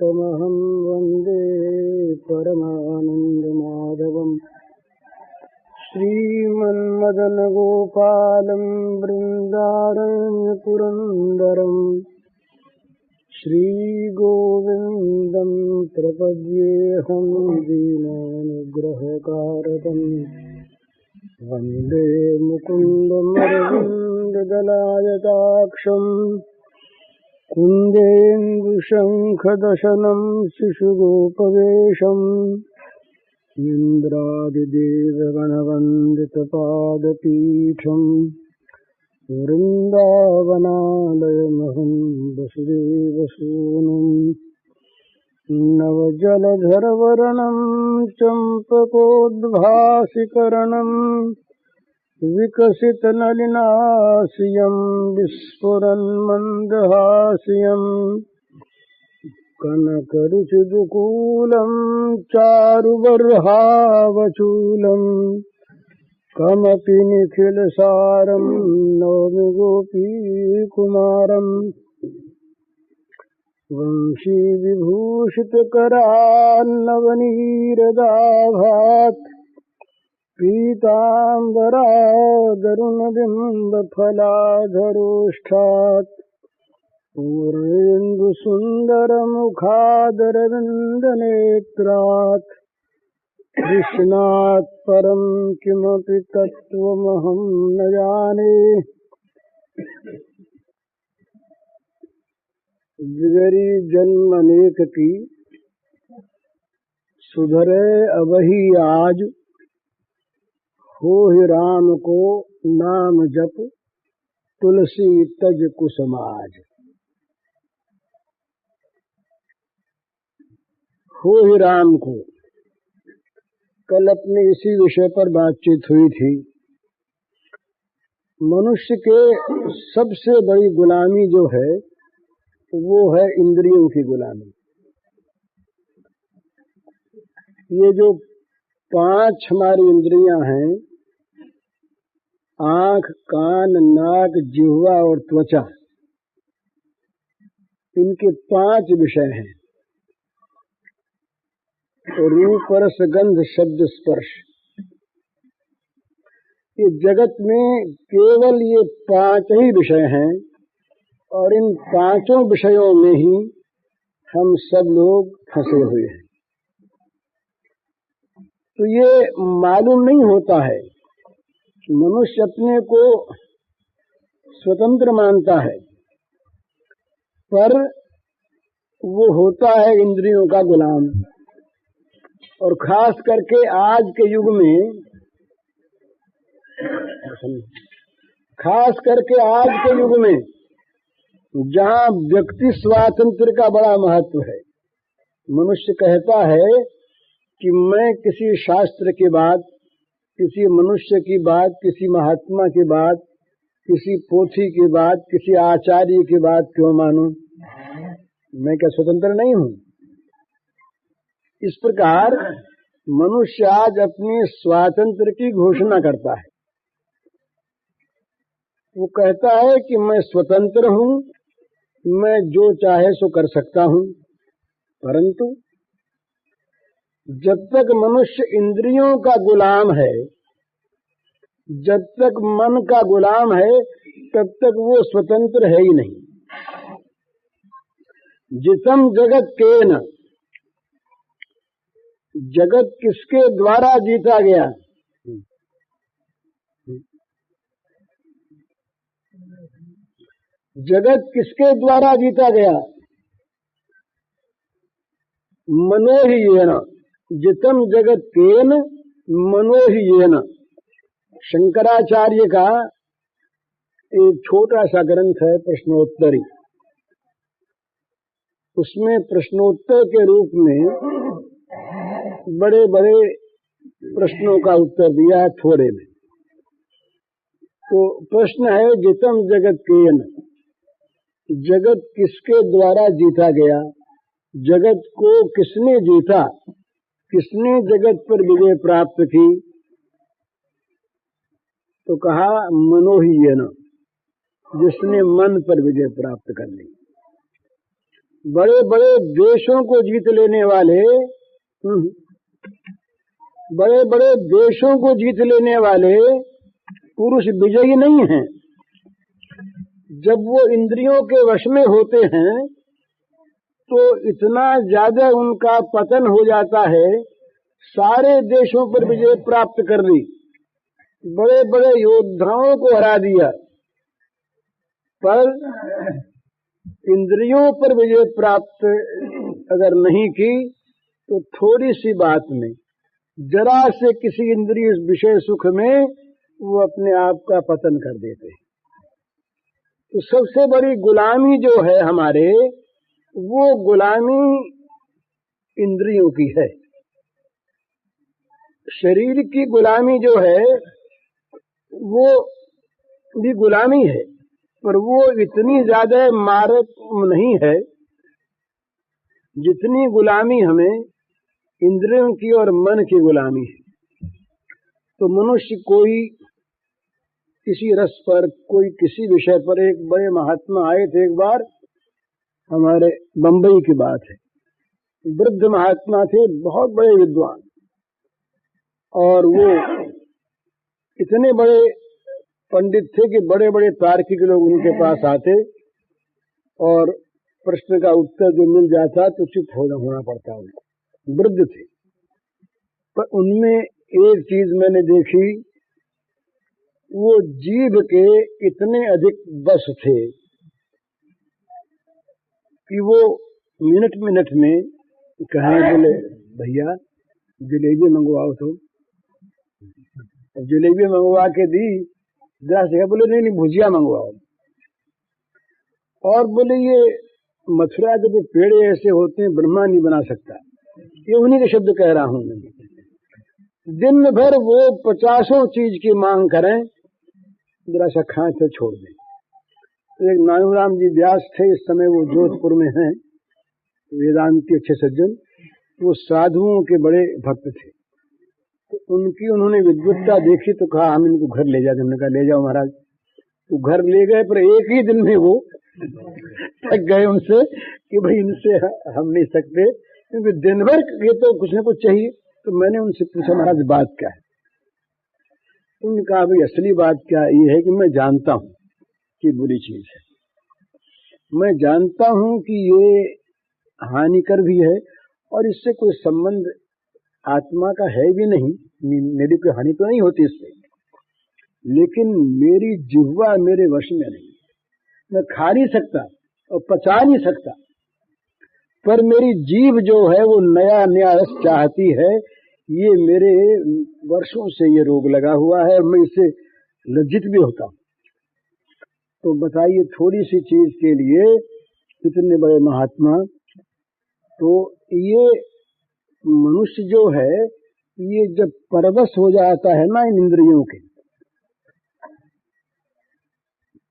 तमहं वन्दे परमानन्दमाधवम् श्रीमन्मदनगोपालं बृन्दारण्यपुरन्दरम् श्रीगोविन्दं प्रपद्येऽहं दीनानुग्रहकारकम् वन्दे मुकुन्दमरविन्ददलायताक्षम् कुन्देन्दुशङ्खदशनं शिशुगोपवेशम् इन्द्रादिदेवगणवन्दितपादपीठम् वृन्दावनालयमहं वसुदेवसूनुम् नवजलधरवर्णं चम्पकोद्भासिकरणम् विकसितनलिनास्यं विस्फुरन्मन्दहास्यम् कनकरुचिदुकूलं चारुबर्हावचूलम् कमपि निखिलसारं नौमि गोपीकुमारम् वंशीविभूषितकरान्नवनीरदाभात् पीताम्बरादरुणबिम्बफलाधरोष्ठात् पूर्णेन्दुसुन्दरमुखादरविन्दनेत्रात् कृष्णात् परं किमपि तत्त्वमहं न जाने। जिगरी जन्म अनेक की सुधरे अबही आज, हो ही राम को नाम जप तुलसी तज कुसमाज। हो ही राम को कल अपने इसी विषय पर बातचीत हुई थी। मनुष्य के सबसे बड़ी गुलामी जो है वो है इंद्रियों की गुलामी। ये जो 5 हमारी इंद्रियां हैं, आंख, कान, नाक, जिह्वा और त्वचा, इनके 5 विषय हैं। रूप, रस, गंध, शब्द, स्पर्श। ये जगत में केवल ये 5 ही विषय हैं और इन 5 विषयों में ही हम सब लोग फंसे हुए हैं। तो ये मालूम नहीं होता है कि मनुष्य अपने को स्वतंत्र मानता है, पर वो होता है इंद्रियों का गुलाम। और खास करके आज के युग में जहां व्यक्ति स्वातंत्र का बड़ा महत्व है। मनुष्य कहता है कि मैं किसी शास्त्र की बात, किसी मनुष्य की बात, किसी महात्मा की बात, किसी पोथी की बात, किसी आचार्य की बात क्यों मानूं? मैं क्या स्वतंत्र नहीं हूं? इस प्रकार मनुष्य आज अपने स्वातंत्र की घोषणा करता है। वो कहता है कि मैं स्वतंत्र हूं, मैं जो चाहे सो कर सकता हूं। परंतु जब तक मनुष्य इंद्रियों का गुलाम है, जब तक मन का गुलाम है, तब तक वो स्वतंत्र है ही नहीं। जितम जगत केन, जगत किसके द्वारा जीता गया? जगत किसके द्वारा जीता गया? मनो ही येन। जितम जगत केन मनो ही येन। शंकराचार्य का एक छोटा सा ग्रंथ है प्रश्नोत्तरी। उसमें प्रश्नोत्तर के रूप में बड़े बड़े प्रश्नों का उत्तर दिया है थोड़े में। तो प्रश्न है जितम जगत केन, जगत किसके द्वारा जीता गया? जगत को किसने जीता? किसने जगत पर विजय प्राप्त की? तो कहा मनो ही येन, जिसने मन पर विजय प्राप्त कर ली। बड़े बड़े देशों को जीत लेने वाले, बड़े बड़े देशों को जीत लेने वाले पुरुष विजयी नहीं हैं। जब वो इंद्रियों के वश में होते हैं तो इतना ज्यादा उनका पतन हो जाता है, सारे देशों पर विजय प्राप्त कर ली, बड़े बड़े योद्धाओं को हरा दिया, पर इंद्रियों पर विजय प्राप्त अगर नहीं की तो थोड़ी सी बात में, जरा से किसी इंद्रिय विषय सुख में वो अपने आप का पतन कर देते हैं। तो सबसे बड़ी गुलामी जो है हमारे, वो गुलामी इंद्रियों की है। शरीर की गुलामी जो है वो भी गुलामी है, पर वो इतनी ज्यादा मारक नहीं है जितनी गुलामी हमें इंद्रियों की और मन की गुलामी है। तो मनुष्य कोई किसी रस पर, कोई किसी विषय पर, एक बड़े महात्मा आए थे एक बार, हमारे बंबई की बात है, वृद्ध महात्मा थे, बहुत बड़े विद्वान, और वो इतने बड़े पंडित थे कि बड़े बड़े तार्किक लोग उनके पास आते और प्रश्न का उत्तर जो मिल जाता तो चुप होना पड़ता उनको। वृद्ध थे, पर उनमें एक चीज मैंने देखी, वो जीभ के इतने अधिक बस थे कि वो मिनट मिनट में कहें, बोले भैया जलेबी मंगवाओ, तो अब जलेबी मंगवा के दी, जरा से बोले नहीं भुजिया मंगवाओ, और बोले ये मथुरा के जो पेड़ ऐसे होते हैं ब्रह्मा नहीं बना सकता, ये उन्हीं के शब्द कह रहा हूं मैं। दिन भर वो 50 चीज की मांग करें, जरा सा खाएं तो छोड़ दें। एक नानूराम जी व्यास थे, इस समय वो जोधपुर में हैं, वेदांती अच्छे सज्जन, वो साधुओं के बड़े भक्त थे। तो उनकी उन्होंने विद्वत्ता देखी तो कहा हम इनको घर ले जाते। हमने कहा ले जाओ महाराज। तो घर ले गए, पर एक ही दिन में वो थक गए उनसे कि भाई इनसे हम नहीं सकते, क्योंकि दिन भर ये तो कुछ न कुछ चाहिए। तो मैंने उनसे पूछा महाराज बात क्या है? उन्होंने कहा भाई असली बात क्या ये है कि मैं जानता हूं कि बुरी चीज है, मैं जानता हूं कि ये हानिकर भी है और इससे कोई संबंध आत्मा का है भी नहीं, मेरी कोई हानि तो नहीं होती इससे, लेकिन मेरी जिह्वा मेरे वश में नहीं, मैं खा नहीं सकता और पचा नहीं सकता, पर मेरी जीभ जो है वो नया नया रस चाहती है। ये मेरे वर्षों से ये रोग लगा हुआ है और मैं इससे लज्जित भी होता हूं। तो बताइए थोड़ी सी चीज के लिए इतने बड़े महात्मा। तो ये मनुष्य जो है ये जब परवश हो जाता है ना इन इंद्रियों के,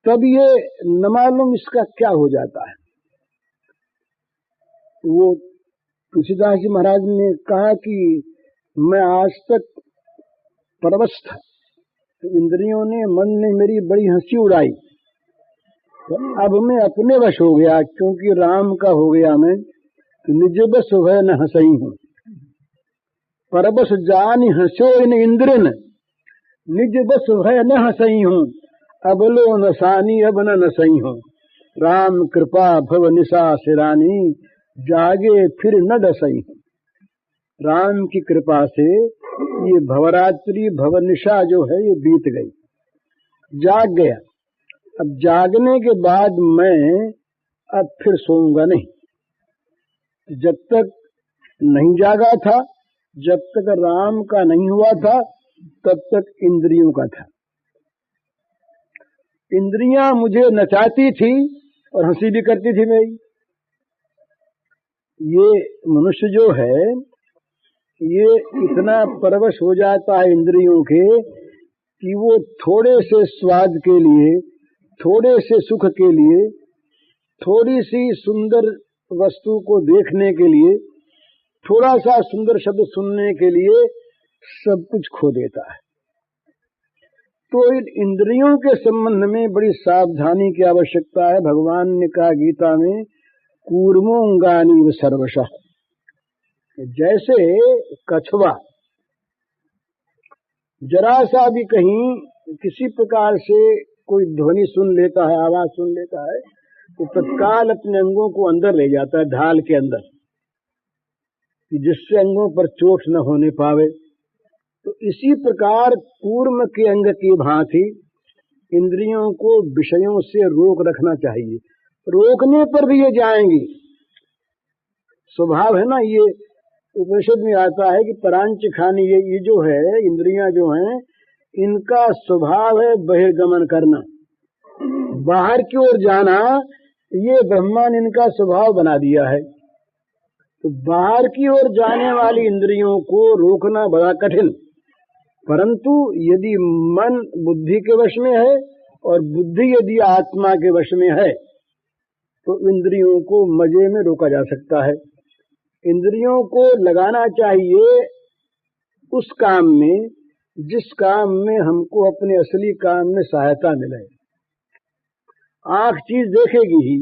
तब ये न मालूम इसका क्या हो जाता है। वो तुलसीदास जी महाराज ने कहा कि मैं आज तक परवश था, तो इंद्रियों ने, मन ने मेरी बड़ी हंसी उड़ाई, तो अब मैं अपने वश हो गया, क्योंकि राम का हो गया मैं, तो निज बस भय न हंसई हूं, परबस जान हंसो इन इंद्रन, निज बस भय न हंसई हूं, अबलो नसानी अब न नसई हूं, राम कृपा भव निशा सिरानी, जागे फिर न डसई हूं। राम की कृपा से ये भवरात्रि भवनिशा जो है ये बीत गई, जाग गया। अब जागने के बाद मैं अब फिर सोऊंगा नहीं। जब तक नहीं जागा था, जब तक राम का नहीं हुआ था, तब तक इंद्रियों का था। इंद्रियां मुझे नचाती थी और हंसी भी करती थी मेरी। ये मनुष्य जो है ये इतना परवश हो जाता है इंद्रियों के कि वो थोड़े से स्वाद के लिए, थोड़े से सुख के लिए, थोड़ी सी सुंदर वस्तु को देखने के लिए, थोड़ा सा सुंदर शब्द सुनने के लिए सब कुछ खो देता है। तो इन इंद्रियों के संबंध में बड़ी सावधानी की आवश्यकता है। भगवान ने कहा गीता में, कूर्मोंगानी सर्वशः। जैसे कछुआ जरा सा भी कहीं किसी प्रकार से कोई ध्वनि सुन लेता है, आवाज सुन लेता है, तो तत्काल अपने अंगों को अंदर ले जाता है, ढाल के अंदर, कि जिससे अंगों पर चोट न होने पावे। तो इसी प्रकार कूर्म के अंग की भांति इंद्रियों को विषयों से रोक रखना चाहिए। रोकने पर भी ये जाएंगी, स्वभाव है ना। ये उपनिषद में आता है कि परांच खानी, ये जो है इंद्रियां जो हैं, इनका स्वभाव है बहिर्गमन करना, बाहर की ओर जाना। ये ब्रह्मा ने इनका स्वभाव बना दिया है। तो बाहर की ओर जाने वाली इंद्रियों को रोकना बड़ा कठिन, परंतु यदि मन बुद्धि के वश में है और बुद्धि यदि आत्मा के वश में है तो इंद्रियों को मजे में रोका जा सकता है। इंद्रियों को लगाना चाहिए उस काम में जिस काम में हमको अपने असली काम में सहायता मिले। आंख चीज देखेगी ही,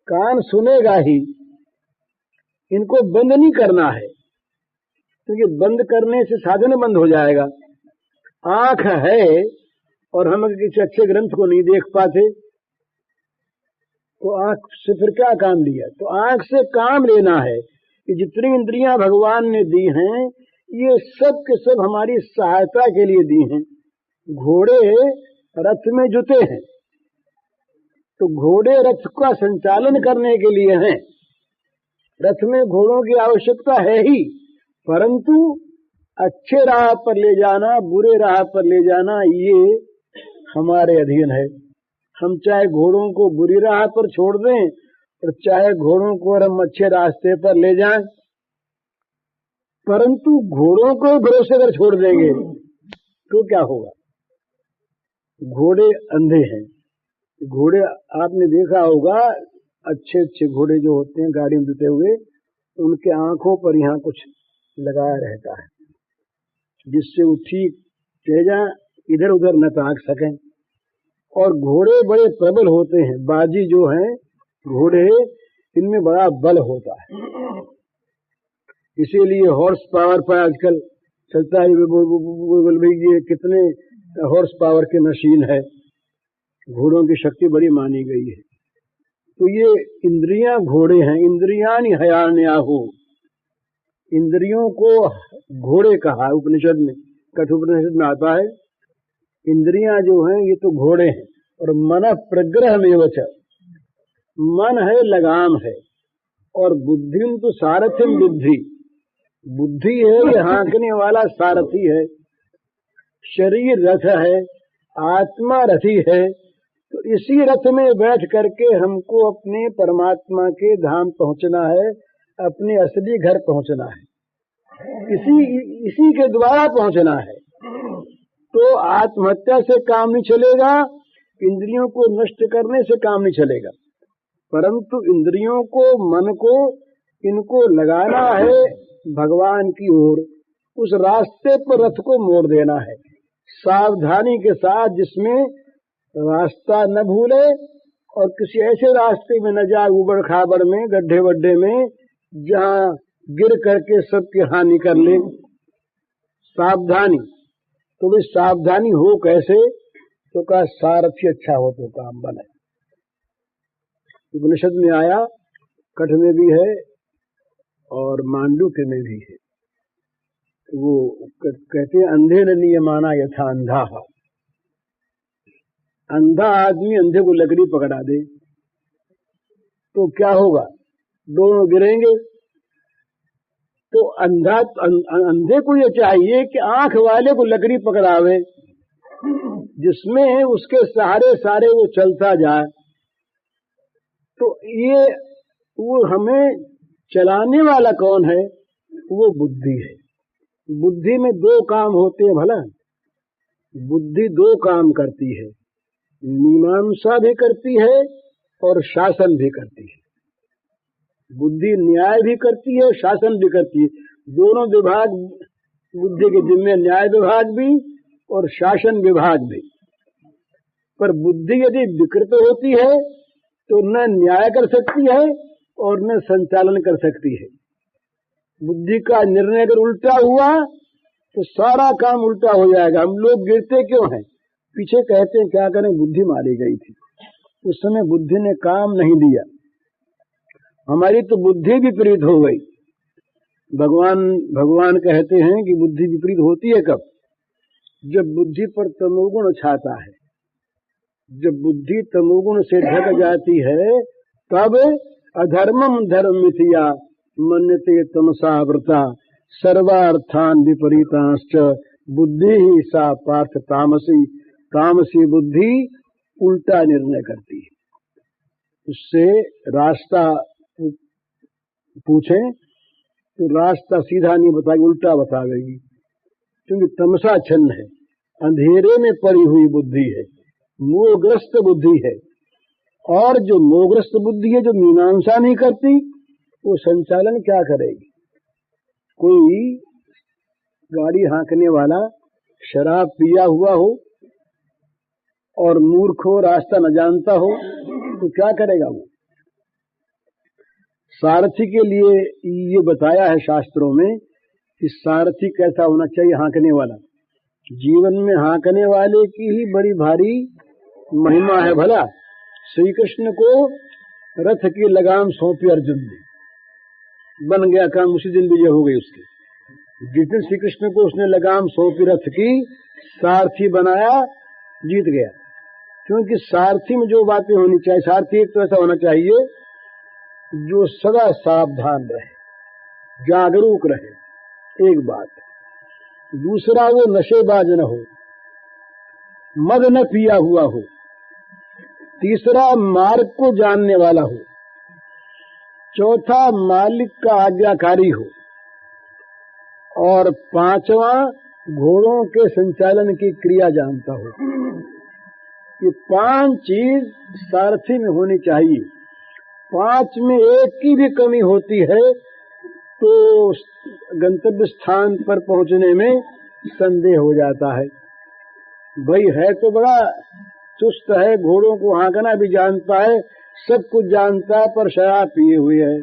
कान सुनेगा ही, इनको बंद नहीं करना है, क्योंकि बंद करने से साधन बंद हो जाएगा। आंख है और हम किसी अच्छे ग्रंथ को नहीं देख पाते तो आंख से फिर क्या काम लिया। तो आंख से काम लेना है कि जितनी इंद्रियां भगवान ने दी हैं ये सब के सब हमारी सहायता के लिए दी हैं। घोड़े रथ में जुते हैं तो घोड़े रथ का संचालन करने के लिए हैं। रथ में घोड़ों की आवश्यकता है ही, परंतु अच्छे राह पर ले जाना, बुरे राह पर ले जाना, ये हमारे अधीन है। हम चाहे घोड़ों को बुरी राह पर छोड़ दें और चाहे घोड़ों को हम अच्छे रास्ते पर ले जाएं, परंतु घोड़ों को भरोसे अगर छोड़ देंगे तो क्या होगा। घोड़े अंधे हैं। घोड़े आपने देखा होगा, अच्छे अच्छे घोड़े जो होते हैं गाड़ी में जुटे हुए, उनके आंखों पर यहाँ कुछ लगाया रहता है जिससे वो ठीक तेजा इधर उधर न ताक सकें। और घोड़े बड़े प्रबल होते हैं। बाजी जो हैं घोड़े, इनमें बड़ा बल होता है, इसीलिए हॉर्स पावर पर आजकल चलता है। ये कितने हॉर्स पावर की मशीन है, घोड़ों की शक्ति बड़ी मानी गई है। तो ये इंद्रियां घोड़े हैं। इंद्रियानि हयान्याहु, इंद्रियों को घोड़े कहा उपनिषद में, कठोपनिषद में आता है। इंद्रियां जो हैं ये तो घोड़े हैं। और मन प्रग्रह में वच, मन है लगाम है, और बुद्धि तो सारथिम बुद्धि, बुद्धि है ये हाँकने वाला सारथी है। शरीर रथ है, आत्मा रथी है। तो इसी रथ में बैठ करके हमको अपने परमात्मा के धाम पहुंचना है, अपने असली घर पहुंचना है, इसी के द्वारा पहुंचना है। तो आत्महत्या से काम नहीं चलेगा, इंद्रियों को नष्ट करने से काम नहीं चलेगा, परंतु इंद्रियों को, मन को, इनको लगाना है भगवान की ओर। उस रास्ते पर रथ को मोड़ देना है सावधानी के साथ, जिसमें रास्ता न भूले और किसी ऐसे रास्ते में न जाए उबड़ खाबड़ में, गड्ढे वड्ढे में, जहां गिर करके सबकी हानि कर ले। सावधानी, तो भी सावधानी हो कैसे, तो का सारथी अच्छा हो तो काम बने। उपनिषद में आया, कठ में भी है और मांडुक्य में भी है। वो कहते हैं अंधे न नियमाना यथा अंधा। अंधा आदमी अंधे को लकड़ी पकड़ा दे तो क्या होगा, दोनों गिरेंगे। तो अंधे को ये चाहिए कि आंख वाले को लकड़ी पकड़ावे, जिसमें उसके सहारे सारे वो चलता जाए। तो ये वो हमें चलाने वाला कौन है, वो बुद्धि है। बुद्धि में दो काम होते हैं भला, बुद्धि दो काम करती है, मीमांसा भी करती है और शासन भी करती है। बुद्धि न्याय भी करती है, शासन भी करती है। दोनों विभाग बुद्धि के जिम्मे, न्याय विभाग भी और शासन विभाग भी। पर बुद्धि यदि विकृत होती है तो न न्याय कर सकती है और न संचालन कर सकती है। बुद्धि का निर्णय अगर उल्टा हुआ तो सारा काम उल्टा हो जाएगा। हम लोग गिरते क्यों हैं? पीछे कहते हैं क्या करें, बुद्धि मारी गई थी, उस समय बुद्धि ने काम नहीं दिया, हमारी तो बुद्धि विपरीत हो गई। भगवान कहते हैं कि बुद्धि विपरीत होती है कब? जब बुद्धि पर तमोगुण छाता है। जब बुद्धि तमोगुण से ढक जाती है तब अधर्मम धर्म मिथिया मन्यते तमसा व्रता सर्वार्थान विपरीतांश्च बुद्धि ही सा पार्थ तामसी। तामसी बुद्धि उल्टा निर्णय करती है। उससे रास्ता पूछें तो रास्ता सीधा नहीं बताएगी, उल्टा बताएगी, क्योंकि तमसा छन्न है, अंधेरे में पड़ी हुई बुद्धि है, मोहग्रस्त बुद्धि है। और जो मोहग्रस्त बुद्धि है, जो मीमांसा नहीं करती, वो संचालन क्या करेगी? कोई गाड़ी हाँकने वाला शराब पिया हुआ हो और मूर्ख हो, रास्ता न जानता हो, तो क्या करेगा वो? सारथी के लिए ये बताया है शास्त्रों में कि सारथी कैसा होना चाहिए, हाँकने वाला। जीवन में हाँकने वाले की ही बड़ी भारी महिमा है। भला श्री कृष्ण को रथ की लगाम सौंपी अर्जुन ने, बन गया काम, उसी दिन विजय हो गई उसकी। जिस दिन श्री कृष्ण को उसने लगाम सौंपी रथ की, सारथी बनाया, जीत गया। क्योंकि सारथी में जो बातें होनी चाहिए, सारथी एक तो ऐसा होना चाहिए जो सदा सावधान रहे, जागरूक रहे, एक बात। दूसरा, वो नशेबाज न हो, मद न पिया हुआ हो। तीसरा, मार्ग को जानने वाला हो। चौथा, मालिक का आज्ञाकारी हो। और पांचवा, घोड़ों के संचालन की क्रिया जानता हो। ये 5 चीज सारथी में होनी चाहिए। 5 में एक की भी कमी होती है तो गंतव्य स्थान पर पहुंचने में संदेह हो जाता है। भाई है तो बड़ा चुस्त है, घोड़ों को हाँकना भी जानता है, सब कुछ जानता है, पर शराब पिए हुए है।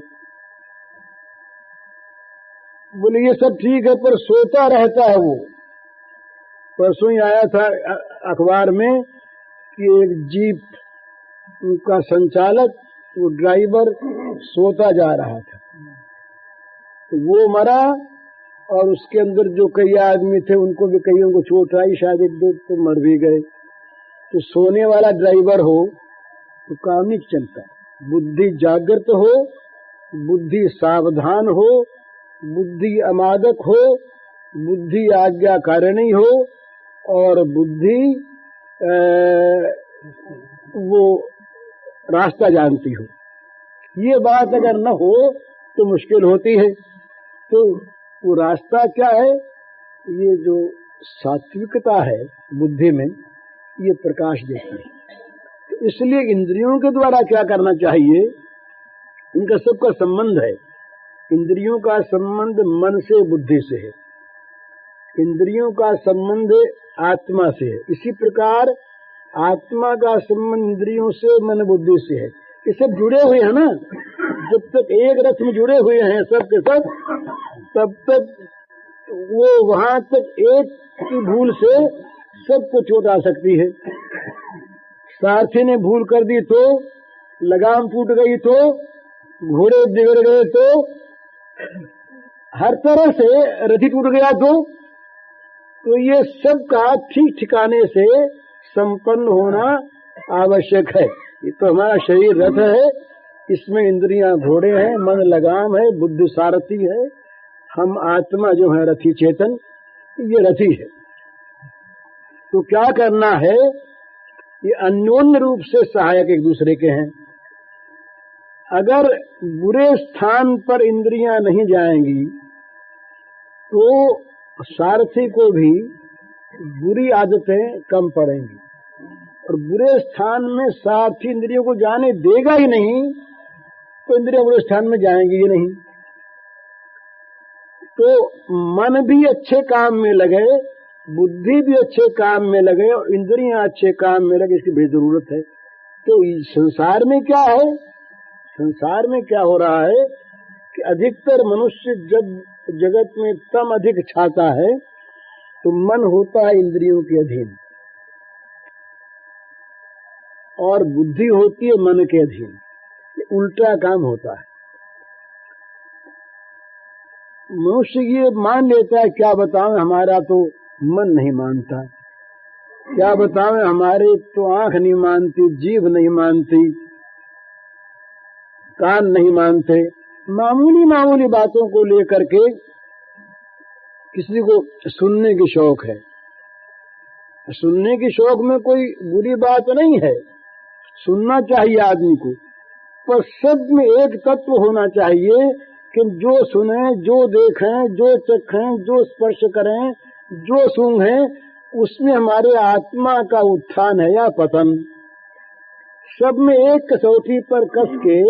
बोले ये सब ठीक है, पर सोता रहता है वो। परसों ही आया था अखबार में कि एक जीप का संचालक, वो ड्राइवर सोता जा रहा था, तो वो मरा और उसके अंदर जो कई आदमी थे उनको भी कईयों को चोट आई, शायद 1-2 तो मर भी गए। तो सोने वाला ड्राइवर हो तो काम नहीं चलता। बुद्धि जागृत हो, बुद्धि सावधान हो, बुद्धि अमादक हो, बुद्धि आज्ञाकारिणी हो, और बुद्धि वो रास्ता जानती हो। ये बात अगर न हो तो मुश्किल होती है। तो वो रास्ता क्या है? ये जो सात्विकता है बुद्धि में, ये प्रकाश देती है। तो इसलिए इंद्रियों के द्वारा क्या करना चाहिए? इनका सबका संबंध है। इंद्रियों का संबंध मन से, बुद्धि से है। इंद्रियों का संबंध आत्मा से है। इसी प्रकार आत्मा का संबंध इंद्रियों से, मन बुद्धि से है। ये सब जुड़े हुए हैं ना। जब तक एक रथ में जुड़े हुए हैं सब के सब, तब तक वो वहां तक एक की भूल से सबको चोट आ सकती है। सारथी ने भूल कर दी तो, लगाम टूट गई तो, घोड़े बिगड़ गए तो, हर तरह से रथी टूट गया तो ये सब का ठीक ठिकाने से संपन्न होना आवश्यक है। ये तो हमारा शरीर रथ है, इसमें इंद्रियां घोड़े हैं, मन लगाम है, बुद्धि सारथी है, हम आत्मा जो है रथी चेतन, ये रथी है। तो क्या करना है? ये अन्योन्य रूप से सहायक एक दूसरे के हैं। अगर बुरे स्थान पर इंद्रियां नहीं जाएंगी तो सारथी को भी बुरी आदतें कम पड़ेंगी, और बुरे स्थान में सारथी इंद्रियों को जाने देगा ही नहीं तो इंद्रियां बुरे स्थान में जाएंगी ही नहीं। तो मन भी अच्छे काम में लगे, बुद्धि भी अच्छे काम में लगे और इंद्रियां अच्छे काम में लगे, इसकी भी जरूरत है। तो संसार में क्या है, संसार में क्या हो रहा है कि अधिकतर मनुष्य जब जगत में तम अधिक छाता है तो मन होता है इंद्रियों के अधीन और बुद्धि होती है मन के अधीन। ये उल्टा काम होता है। मनुष्य ये मान लेता है, क्या बताएं हमारा तो मन नहीं मानता, क्या बताएं हमारे तो आंख नहीं मानती, जीभ नहीं मानती, कान नहीं मानते। मामूली मामूली बातों को लेकर के किसी को सुनने की शौक है। सुनने की शौक में कोई बुरी बात नहीं है, सुनना चाहिए आदमी को, पर सब में एक तत्व होना चाहिए कि जो सुने, जो देखें, जो चखें, जो स्पर्श करें, जो सूंघें, उसमें हमारे आत्मा का उत्थान है या पतन। सब में एक कसौटी पर कस के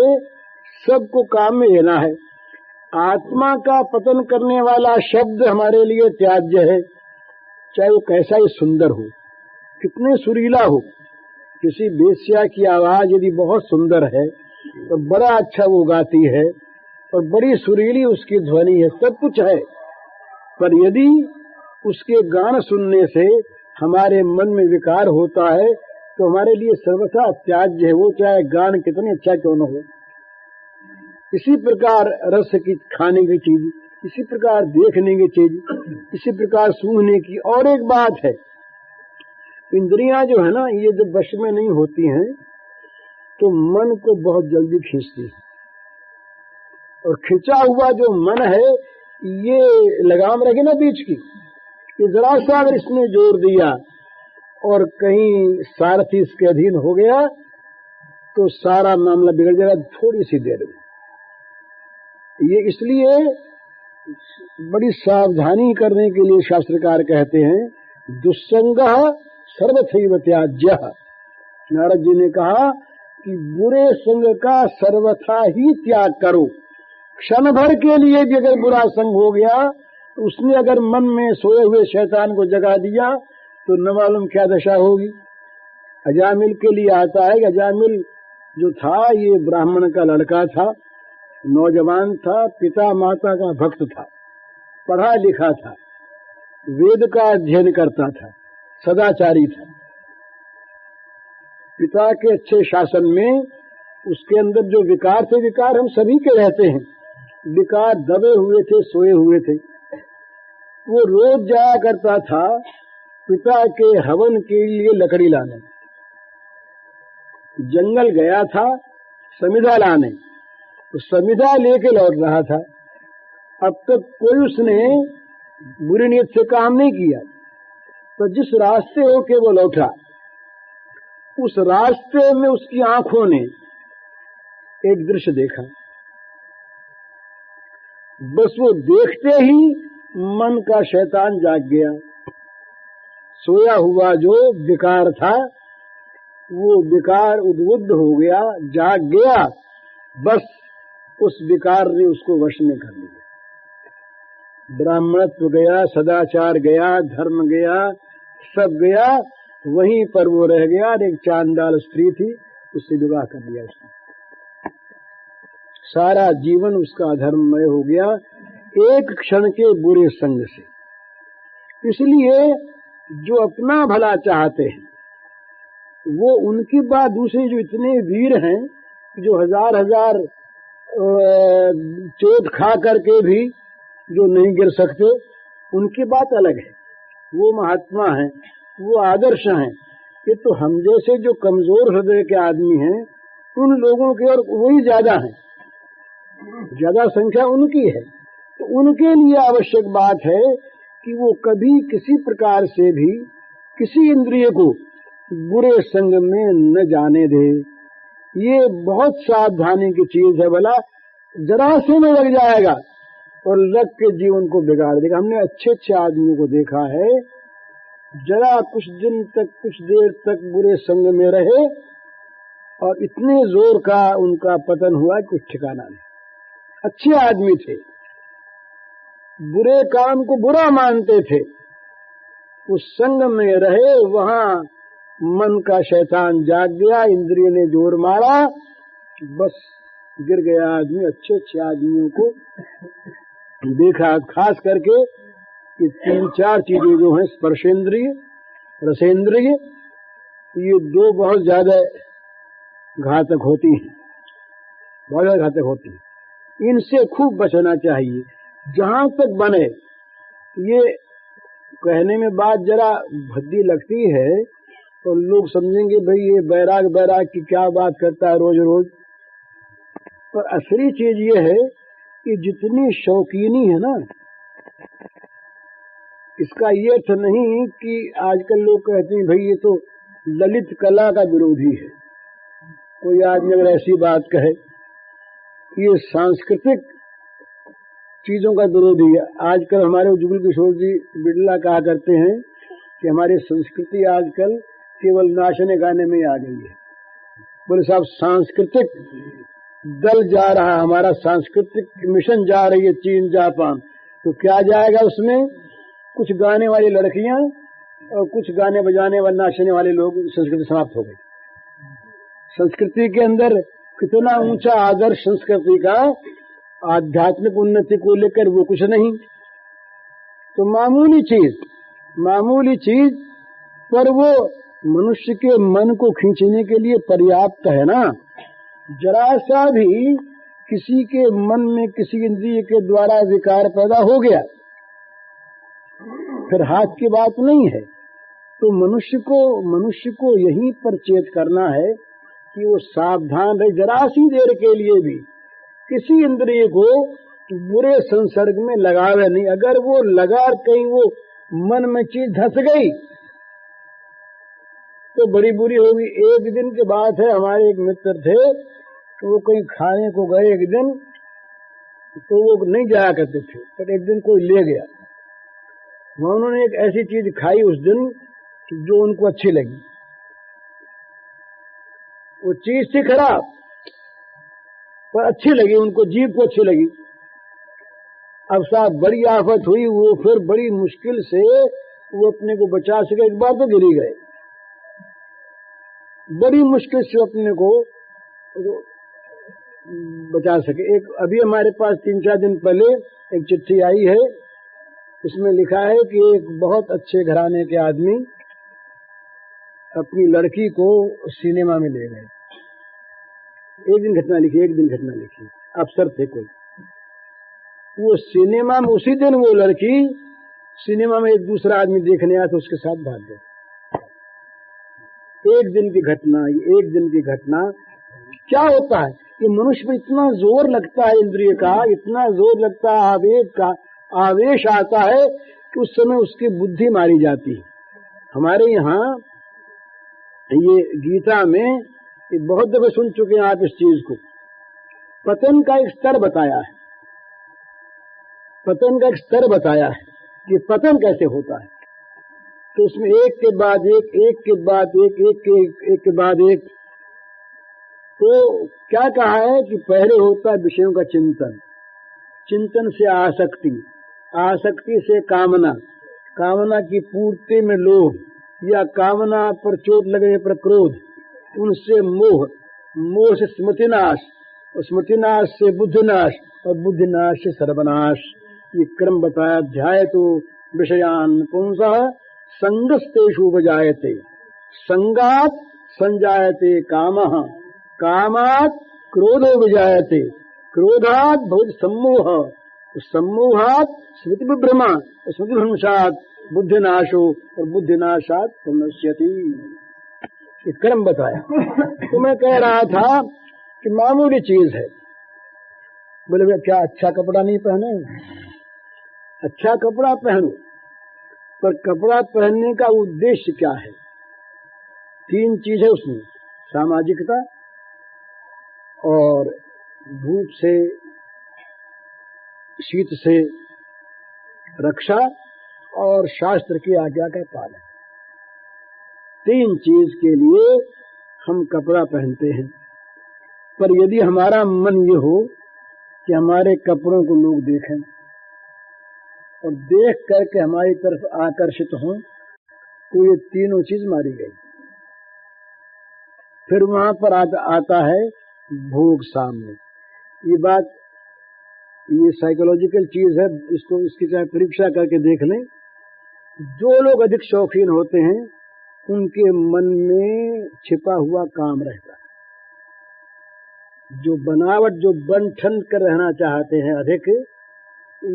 सबको काम में लेना है। आत्मा का पतन करने वाला शब्द हमारे लिए त्याज्य है, चाहे वो कैसा ही सुंदर हो, कितने सुरीला हो। किसी वेश्या की आवाज यदि बहुत सुंदर है तो बड़ा अच्छा वो गाती है और बड़ी सुरीली उसकी ध्वनि है, सब कुछ है, पर यदि उसके गान सुनने से हमारे मन में विकार होता है तो हमारे लिए सर्वथा त्याज्य है, वो चाहे गान कितने अच्छा क्यों न हो। इसी प्रकार रस की खाने की चीज, इसी प्रकार देखने की चीज, इसी प्रकार सूंघने की। और एक बात है, इंद्रियां जो है ना, ये जब वश में नहीं होती हैं तो मन को बहुत जल्दी खींचती है, और खिंचा हुआ जो मन है ये लगाम रखे ना बीच की, कि जरा सा अगर इसने जोर दिया और कहीं सारथी इसके अधीन हो गया तो सारा मामला बिगड़ जाएगा थोड़ी सी देर में। ये इसलिए बड़ी सावधानी करने के लिए शास्त्रकार कहते हैं, दुस्संगः सर्वथैव त्याज्यः। नारद जी ने कहा कि बुरे संग का सर्वथा ही त्याग करो। क्षण भर के लिए भी अगर बुरा संग हो गया, उसने अगर मन में सोए हुए शैतान को जगा दिया तो न मालूम क्या दशा होगी। अजामिल के लिए आता है कि अजामिल जो था ये ब्राह्मण का लड़का था, नौजवान था, पिता माता का भक्त था, पढ़ा लिखा था, वेद का अध्ययन करता था, सदाचारी था। पिता के अच्छे शासन में उसके अंदर जो विकार थे, विकार हम सभी के रहते हैं, विकार दबे हुए थे, सोए हुए थे। वो रोज जाया करता था पिता के हवन के लिए लकड़ी लाने, जंगल गया था समिधा लाने, तो समिधा लेके लौट रहा था। अब तक कोई उसने बुरी नीयत से काम नहीं किया, तो जिस रास्ते होके वो लौटा, उस रास्ते में उसकी आंखों ने एक दृश्य देखा। बस वो देखते ही मन का शैतान जाग गया। सोया हुआ जो विकार था वो विकार उद्बुद्ध हो गया, जाग गया। बस उस विकार ने उसको वश में कर लिया। ब्राह्मणत्व गया, सदाचार गया, धर्म गया, सब गया, वहीं पर वो रह गया। एक चांडाल स्त्री थी, उससे विवाह कर लिया उसने। सारा जीवन उसका अधर्ममय हो गया एक क्षण के बुरे संग से। इसलिए जो अपना भला चाहते हैं वो उनकी बात, दूसरे जो इतने वीर हैं जो हजार हजार चोट खा करके भी जो नहीं गिर सकते, उनकी बात अलग है। वो महात्मा हैं, वो आदर्श हैं। ये तो हम जैसे जो कमजोर हृदय के आदमी हैं, उन लोगों की और वही ज्यादा हैं, ज्यादा संख्या उनकी है। तो उनके लिए आवश्यक बात है कि वो कभी किसी प्रकार से भी किसी इंद्रिय को बुरे संग में न जाने दे। ये बहुत सावधानी की चीज है। भला जरा से में लग जाएगा और लग के जीवन को बिगाड़ देगा। हमने अच्छे अच्छे आदमियों को देखा है, जरा कुछ दिन तक, कुछ देर तक बुरे संग में रहे और इतने जोर का उनका पतन हुआ कुछ ठिकाना नहीं। अच्छे आदमी थे, बुरे काम को बुरा मानते थे, उस संग में रहे, वहां मन का शैतान जाग गया, इंद्रिय ने जोर मारा, बस गिर गया आदमी। अच्छे अच्छे आदमियों को देखा, खास करके ये 3-4 चीजें जो हैं, स्पर्शेंद्रिय, रसेंद्रिय, ये 2 बहुत ज्यादा घातक होती हैं, बहुत ज्यादा घातक होती हैं। इनसे खूब बचना चाहिए जहां तक बने। ये कहने में बात जरा भद्दी लगती है तो लोग समझेंगे भाई ये बैराग बैराग की क्या बात करता है रोज रोज, पर असली चीज ये है कि जितनी शौकीनी है ना, इसका ये अर्थ नहीं कि आजकल लोग कहते हैं भाई ये तो ललित कला का विरोधी है। कोई आदमी अगर ऐसी बात कहे, ये सांस्कृतिक चीजों का विरोधी है। आजकल हमारे जुगल किशोर जी बिड़ला कहा करते हैं कि हमारी संस्कृति आजकल केवल नाचने गाने में आ गई है। बोले साहब, सांस्कृतिक दल जा रहा, हमारा सांस्कृतिक मिशन जा रही है चीन जापान, तो क्या जाएगा उसमें? कुछ गाने वाली लड़कियां और कुछ गाने बजाने वाले नाचने वाले लोग, संस्कृति समाप्त हो गई। संस्कृति के अंदर कितना ऊंचा आदर्श संस्कृति का, आध्यात्मिक उन्नति को लेकर वो कुछ नहीं। तो मामूली चीज पर वो मनुष्य के मन को खींचने के लिए पर्याप्त है ना। जरा सा भी किसी के मन में किसी इंद्रिय के द्वारा विकार पैदा हो गया, फिर हाथ की बात नहीं है। तो मनुष्य को यहीं पर चेत करना है कि वो सावधान रहे, जरा सी देर के लिए भी किसी इंद्रिय को बुरे संसर्ग में लगावे नहीं। अगर वो लगा, कहीं वो मन में चीज धस गई तो बड़ी बुरी होगी। एक दिन की बात है, हमारे एक मित्र थे, तो वो कहीं खाने को गए एक दिन, तो वो नहीं जाया करते थे, पर एक दिन कोई ले गया। वहां उन्होंने एक ऐसी चीज खाई उस दिन जो उनको अच्छी लगी। वो चीज थी खराब पर अच्छी लगी उनको, जीभ को अच्छी लगी। अब साहब बड़ी आफत हुई, वो फिर बड़ी मुश्किल से वो अपने को बचा सके। एक बार तो गिरी गए, बड़ी मुश्किल से अपने को बचा सके। एक अभी हमारे पास 3-4 दिन पहले एक चिट्ठी आई है, उसमें लिखा है कि एक बहुत अच्छे घराने के आदमी अपनी लड़की को सिनेमा में ले गए। एक दिन घटना लिखी, अफसर थे कोई, वो सिनेमा में, उसी दिन वो लड़की सिनेमा में एक दूसरा आदमी देखने आया तो उसके साथ भाग गया। एक दिन की घटना क्या होता है कि मनुष्य में इतना जोर लगता है, इंद्रिय का इतना जोर लगता है, आवेग का आवेश आता है कि उस समय उसकी बुद्धि मारी जाती है। हमारे यहाँ ये गीता में बहुत दफे सुन चुके हैं आप इस चीज को, पतन का एक स्तर बताया है कि पतन कैसे होता है। तो उसमें एक के बाद एक। तो क्या कहा है कि पहले होता है विषयों का चिंतन से आसक्ति से कामना की पूर्ति में लोभ, या कामना पर चोट लगने पर क्रोध, उनसे मोह से स्मृतिनाश, और स्मृतिनाश से बुद्धिनाश, और बुद्धिनाश से सर्वनाश। ये क्रम बताया। अध्याय तो विषयान पुंसः संगस्तेषु उपजायते, संगात संजायते कामः, कामात् क्रोधो विजायते, क्रोधात् भवति सम्मोह, सम्मोहात् स्मृति विभ्रमा, स्मृति भ्रंशात् बुद्धिनाशो, और बुद्धिनाशात् प्रणश्यति। ये क्रम बताया। तो मैं कह रहा था कि मामूली चीज है। बोले भैया क्या अच्छा कपड़ा नहीं पहने? अच्छा कपड़ा पहनो, पर कपड़ा पहनने का उद्देश्य क्या है? 3 चीज है उसमें, सामाजिकता और धूप से शीत से रक्षा और शास्त्र की आज्ञा का पालन। 3 चीज के लिए हम कपड़ा पहनते हैं। पर यदि हमारा मन ये हो कि हमारे कपड़ों को लोग देखें और देख करके हमारी तरफ आकर्षित हों, तो ये तीनों चीज मारी गई। फिर वहां पर आता है भोग सामने। ये बात, ये साइकोलॉजिकल चीज है, इसको इसकी चाहे परीक्षा करके देख लें। जो लोग अधिक शौकीन होते हैं उनके मन में छिपा हुआ काम रहता है। जो बनावट, जो बन ठन कर रहना चाहते हैं अधिक,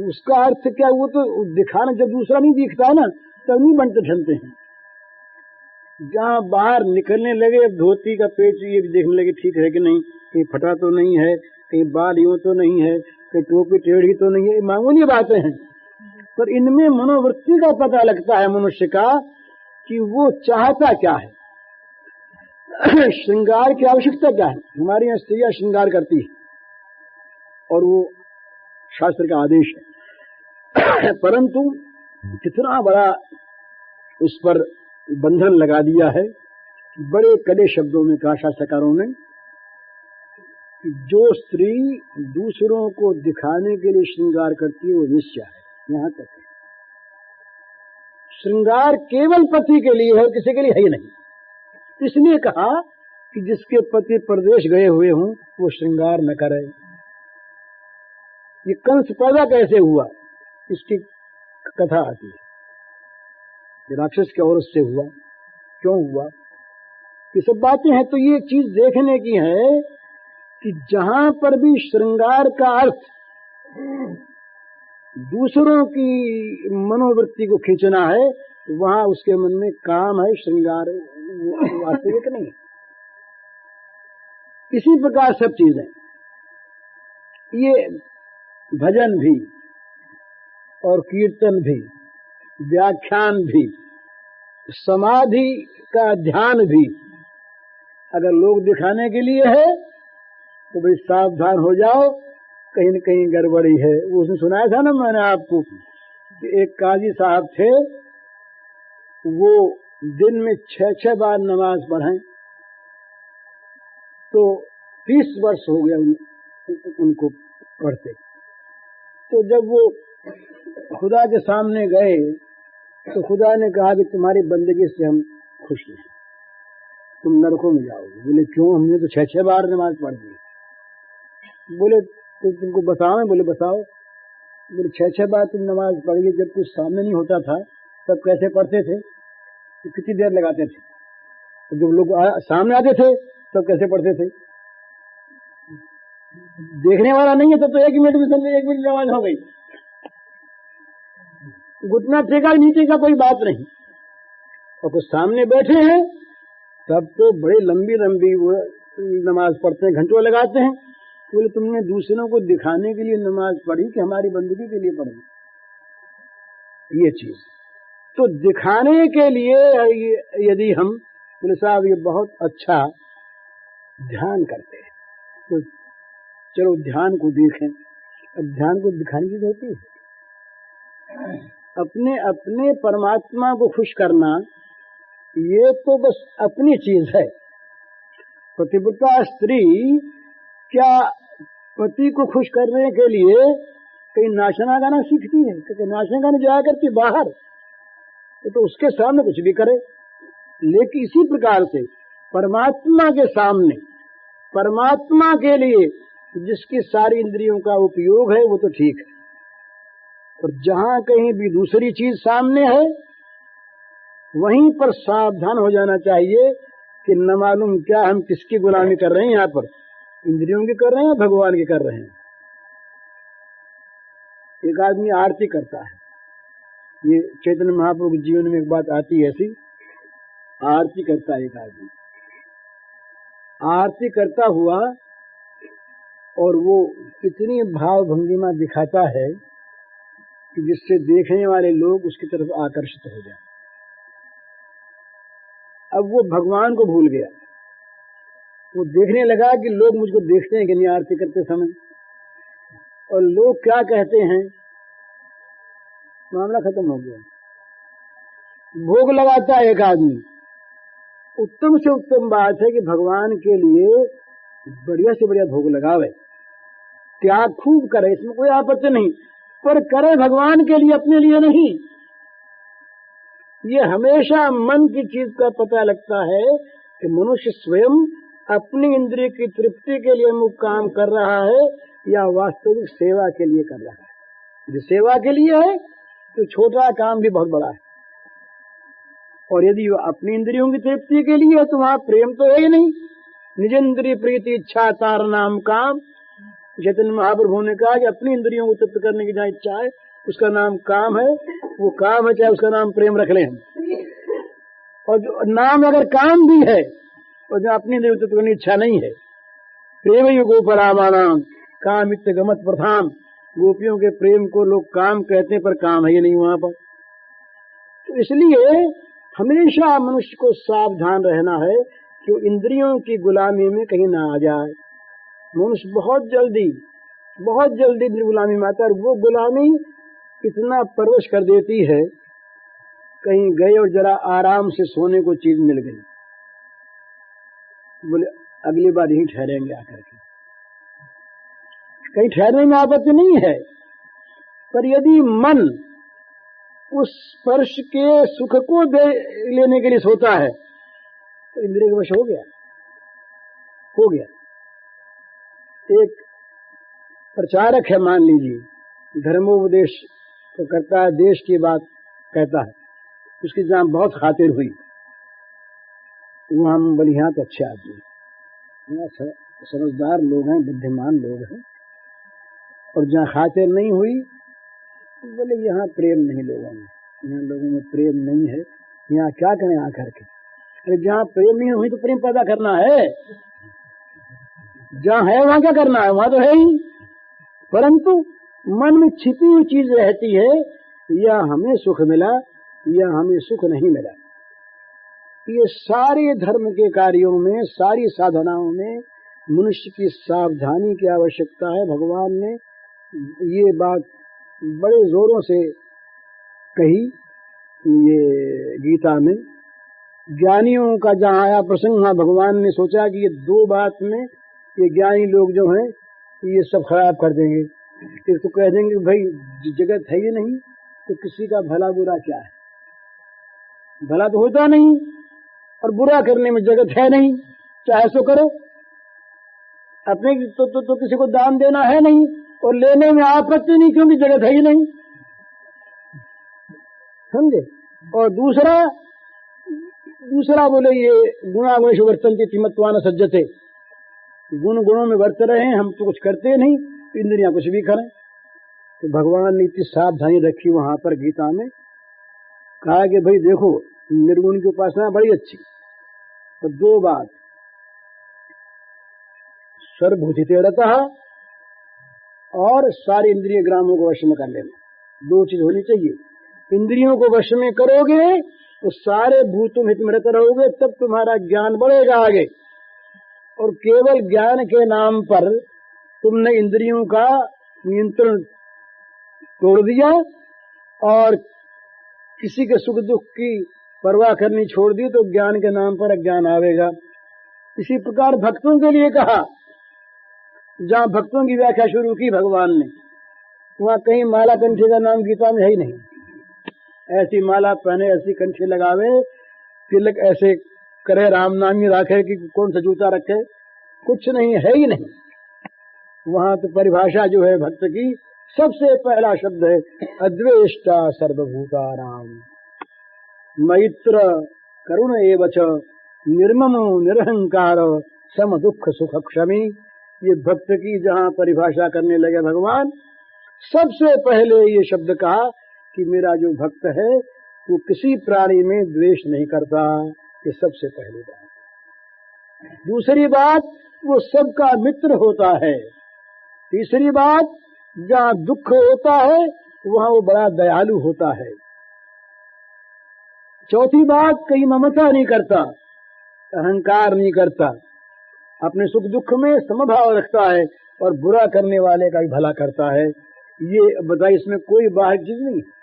उसका अर्थ क्या, वो तो दिखाना, जब दूसरा नहीं दिखता है ना तब नहीं बनते ठनते हैं। जहाँ बाहर निकलने लगे, धोती का पेच ये देखने लगे ठीक है कि नहीं, कहीं फटा तो नहीं है, कहीं बाल यूं तो नहीं है, कहीं टोपी टेढ़ी तो नहीं है, मामूली बातें हैं। पर इनमें मनोवृत्ति का पता लगता है मनुष्य का कि वो चाहता क्या है, श्रृंगार की आवश्यकता क्या है। हमारी यहाँ स्त्रियां श्रृंगार करती है और वो शास्त्र का आदेश है, परंतु कितना बड़ा उस पर बंधन लगा दिया है। बड़े कड़े शब्दों में कहा शास्त्रकारों ने कि जो स्त्री दूसरों को दिखाने के लिए श्रृंगार करती है वो वेश्या है। यहाँ तक है, श्रृंगार केवल पति के लिए है, किसी के लिए है ही नहीं। इसलिए कहा कि जिसके पति परदेश गए हुए हों वो श्रृंगार न करे। ये कंस पैदा कैसे हुआ, इसकी कथा आती है। ये राक्षस के औरत से हुआ, क्यों हुआ, ये सब बातें हैं। तो ये चीज देखने की है कि जहां पर भी श्रृंगार का अर्थ दूसरों की मनोवृत्ति को खींचना है, वहां उसके मन में काम है, श्रृंगार वास्तविक नहीं। इसी प्रकार सब चीजें, ये भजन भी और कीर्तन भी, व्याख्यान भी, समाधि का ध्यान भी, अगर लोग दिखाने के लिए है तो भाई सावधान हो जाओ, कहीं न कहीं गड़बड़ी है। वो उसने सुनाया था ना मैंने आपको कि एक काजी साहब थे, वो दिन में 6-6 बार नमाज पढ़ें, तो 30 वर्ष हो गया उनको पढ़ते। तो जब वो खुदा के सामने गए तो खुदा ने कहा कि तुम्हारी बंदगी से हम खुश हैं, तुम नरकों में जाओगे। बोले क्यों, हमने तो 6-6 बार नमाज पढ़ दी। बोले तो तुमको बताओ, बोले बताओ। बोले 6-6 बार तुम नमाज पढ़ी, जब कुछ सामने नहीं होता था तब कैसे पढ़ते थे, तो कितनी देर लगाते थे, तो जब लोग सामने आते थे तब कैसे पढ़ते थे। देखने वाला नहीं है तब तो 1 मिनट में समझे 1 मिनट नमाज हो गई, घुटना टेका नीचे का कोई बात नहीं। और कुछ सामने बैठे हैं तब तो बड़े लंबी लंबी वो नमाज पढ़ते हैं, घंटों लगाते हैं। बोले तुमने दूसरों को दिखाने के लिए नमाज पढ़ी कि हमारी बंदगी के लिए पढ़ी। ये चीज तो दिखाने के लिए यदि हम, बोले साहब ये बहुत अच्छा ध्यान करते हैं, तो चलो ध्यान को देखें। अब ध्यान को दिखाने की होती है, अपने अपने परमात्मा को खुश करना, ये तो बस अपनी चीज है। पतिव्रता स्त्री क्या पति को खुश करने के लिए कहीं नाचना गाना सीखती है, क्योंकि नाचने गाने जाया करती बाहर, तो उसके सामने कुछ भी करे। लेकिन इसी प्रकार से परमात्मा के सामने, परमात्मा के लिए जिसकी सारी इंद्रियों का उपयोग है वो तो ठीक है, और जहां कहीं भी दूसरी चीज सामने है वहीं पर सावधान हो जाना चाहिए कि न मालूम क्या हम किसकी गुलामी कर रहे हैं, यहाँ पर इंद्रियों की कर रहे हैं, भगवान की कर रहे हैं। एक आदमी आरती करता है, ये चैतन्य महाप्रभु के जीवन में एक बात आती है ऐसी, आरती करता है एक आदमी, आरती करता हुआ और वो इतनी भाव भंगिमा दिखाता है कि जिससे देखने वाले लोग उसकी तरफ आकर्षित हो जाए। अब वो भगवान को भूल गया, वो देखने लगा कि लोग मुझको देखते हैं कि नहीं आरती करते समय, और लोग क्या कहते हैं, मामला खत्म हो गया। भोग लगाता है एक आदमी, उत्तम से उत्तम बात है कि भगवान के लिए बढ़िया से बढ़िया भोग लगावे, त्याग खूब करे, इसमें कोई आपत्ति नहीं, पर करे भगवान के लिए, अपने लिए नहीं। ये हमेशा मन की चीज का पता लगता है कि मनुष्य स्वयं अपनी इंद्रिय की तृप्ति के लिए मुख काम कर रहा है या वास्तविक सेवा के लिए कर रहा है। यदि सेवा के लिए है तो छोटा काम भी बहुत बड़ा है, और यदि वो अपनी इंद्रियों की तृप्ति के लिए है तो वहां प्रेम तो है ही नहीं। निजेंद्रिय प्रीति इच्छा तार नाम काम, चैतन्य महाप्रभु ने कहा कि अपनी इंद्रियों को तृप्त करने की जहाँ इच्छा है उसका नाम काम है, वो काम है चाहे उसका नाम प्रेम रख लें। और जो नाम अगर काम भी है और जो अपनी इंद्रियों को तृप्त करने की इच्छा नहीं है, प्रेम ही गोपरामानाम काम इत्य गमत प्रथाम, गोपियों के प्रेम को लोग काम कहते हैं पर काम है ही नहीं वहां पर। तो इसलिए हमेशा मनुष्य को सावधान रहना है कि वो इंद्रियों की गुलामी में कहीं ना आ जाए। मनुष्य बहुत जल्दी गुलामी में आता है, और वो गुलामी इतना परवश कर देती है, कहीं गए और जरा आराम से सोने को चीज मिल गई, बोले अगली बार यहीं ठहरेंगे आकर के। कहीं ठहरने में आपत्ति नहीं है, पर यदि मन उस स्पर्श के सुख को लेने के लिए सोता है तो इंद्रिय का वश हो गया। एक प्रचारक है, मान लीजिए, धर्मोपदेश तो करता है, देश की बात कहता है, उसकी जहाँ बहुत खातिर हुई वहां हम बोले यहाँ तो अच्छे आदमी, यहाँ समझदार लोग हैं, बुद्धिमान लोग हैं, और जहाँ खातिर नहीं हुई बोले यहाँ प्रेम नहीं लोगों में, यहाँ लोगों में प्रेम नहीं है, यहाँ क्या करें आकर के। अरे जहाँ प्रेम नहीं हुई तो प्रेम पैदा करना है, जहाँ है वहां क्या करना है, वहां तो है ही। परंतु मन में छिपी हुई चीज रहती है, या हमें सुख मिला या हमें सुख नहीं मिला। ये सारे धर्म के कार्यों में, सारी साधनाओं में मनुष्य की सावधानी की आवश्यकता है। भगवान ने ये बात बड़े जोरों से कही ये गीता में। ज्ञानियों का जहाँ आया प्रसंग, वहाँ भगवान ने सोचा कि ये दो बात में ये ज्ञानी लोग जो हैं ये सब खराब कर देंगे। एक तो कह देंगे भाई जगत है ही नहीं तो किसी का भला बुरा क्या है, भला तो होता नहीं, और बुरा करने में जगत है नहीं, चाहे सो करो। अपने तो किसी को दान देना है नहीं, और लेने में आपत्ति नहीं क्योंकि जगत है ही नहीं, समझे। और दूसरा बोले ये गुणागुणेश वर्तन्ते तिमत्वान सज्जते, गुणों में वर्त रहे हैं, हम तो कुछ करते नहीं, इंद्रियां कुछ भी करें। तो भगवान ने इतनी सावधानी रखी वहां पर गीता में, कहा कि भाई देखो निर्गुण की उपासना बड़ी अच्छी, तो दो बात, सर्वभूतिते रतः और सारी इंद्रिय ग्रामों को वश में कर लेना, दो चीज होनी चाहिए। इंद्रियों को वश में करोगे तो सारे भूतों में तुम रहते रहोगे, तब तुम्हारा ज्ञान बढ़ेगा आगे। और केवल ज्ञान के नाम पर तुमने इंद्रियों का नियंत्रण तोड़ दिया और किसी के सुख दुख की परवाह करनी छोड़ दी तो ज्ञान के नाम पर अज्ञान आवेगा। इसी प्रकार भक्तों के लिए कहा, जहाँ भक्तों की व्याख्या शुरू की भगवान ने, वहाँ कहीं माला कंठी का नाम गीता में है ही नहीं। ऐसी माला पहने, ऐसी कंठी लगावे, तिलक ऐसे करे, राम नाम ही रखे कि कौन सा जूता रखे, कुछ नहीं, है ही नहीं। वहां तो परिभाषा जो है भक्त की, सबसे पहला शब्द है अद्वेष्टा सर्वभूतानाम, मैत्र करुण एवच, निर्ममो निरहंकार, सम दुख सुख क्षमी। ये भक्त की जहाँ परिभाषा करने लगे भगवान, सबसे पहले ये शब्द कहा कि मेरा जो भक्त है वो किसी प्राणी में द्वेष नहीं करता, ये सबसे पहली बात। दूसरी बात, वो सबका मित्र होता है। तीसरी बात, जहाँ दुख होता है वहाँ वो बड़ा दयालु होता है। चौथी बात, कहीं ममता नहीं करता, अहंकार नहीं करता, अपने सुख दुख में समभाव रखता है और बुरा करने वाले का भी भला करता है। ये बताइए, इसमें कोई बाहर चीज नहीं है।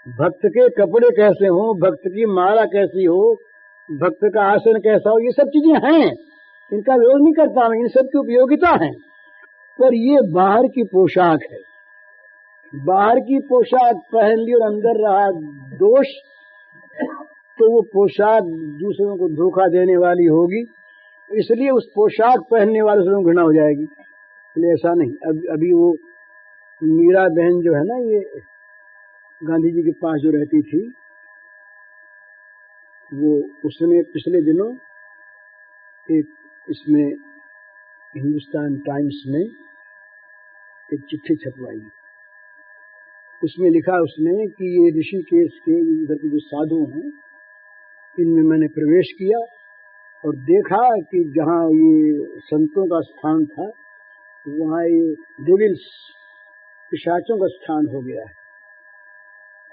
भक्त के कपड़े कैसे हो, भक्त की माला कैसी हो, भक्त का आसन कैसा हो, ये सब चीजें हैं, इनका विरोध नहीं करता मैं, इन सब की उपयोगिता है। पर ये बाहर की पोशाक है, बाहर की पोशाक पहन ली और अंदर रहा दोष, तो वो पोशाक दूसरों को धोखा देने वाली होगी, इसलिए उस पोशाक पहनने वाले से घृणा हो जाएगी। इसलिए ऐसा नहीं। अभी वो मीरा बहन जो है ना, ये गांधी जी के पास जो रहती थी, वो उसने पिछले दिनों एक इसमें हिंदुस्तान टाइम्स में एक चिट्ठी छपवाई। उसमें लिखा उसने कि ये ऋषिकेश के इधर के जो साधु हैं, इनमें मैंने प्रवेश किया और देखा कि जहाँ ये संतों का स्थान था, वहाँ ये डेविल्स, पिशाचों का स्थान हो गया है।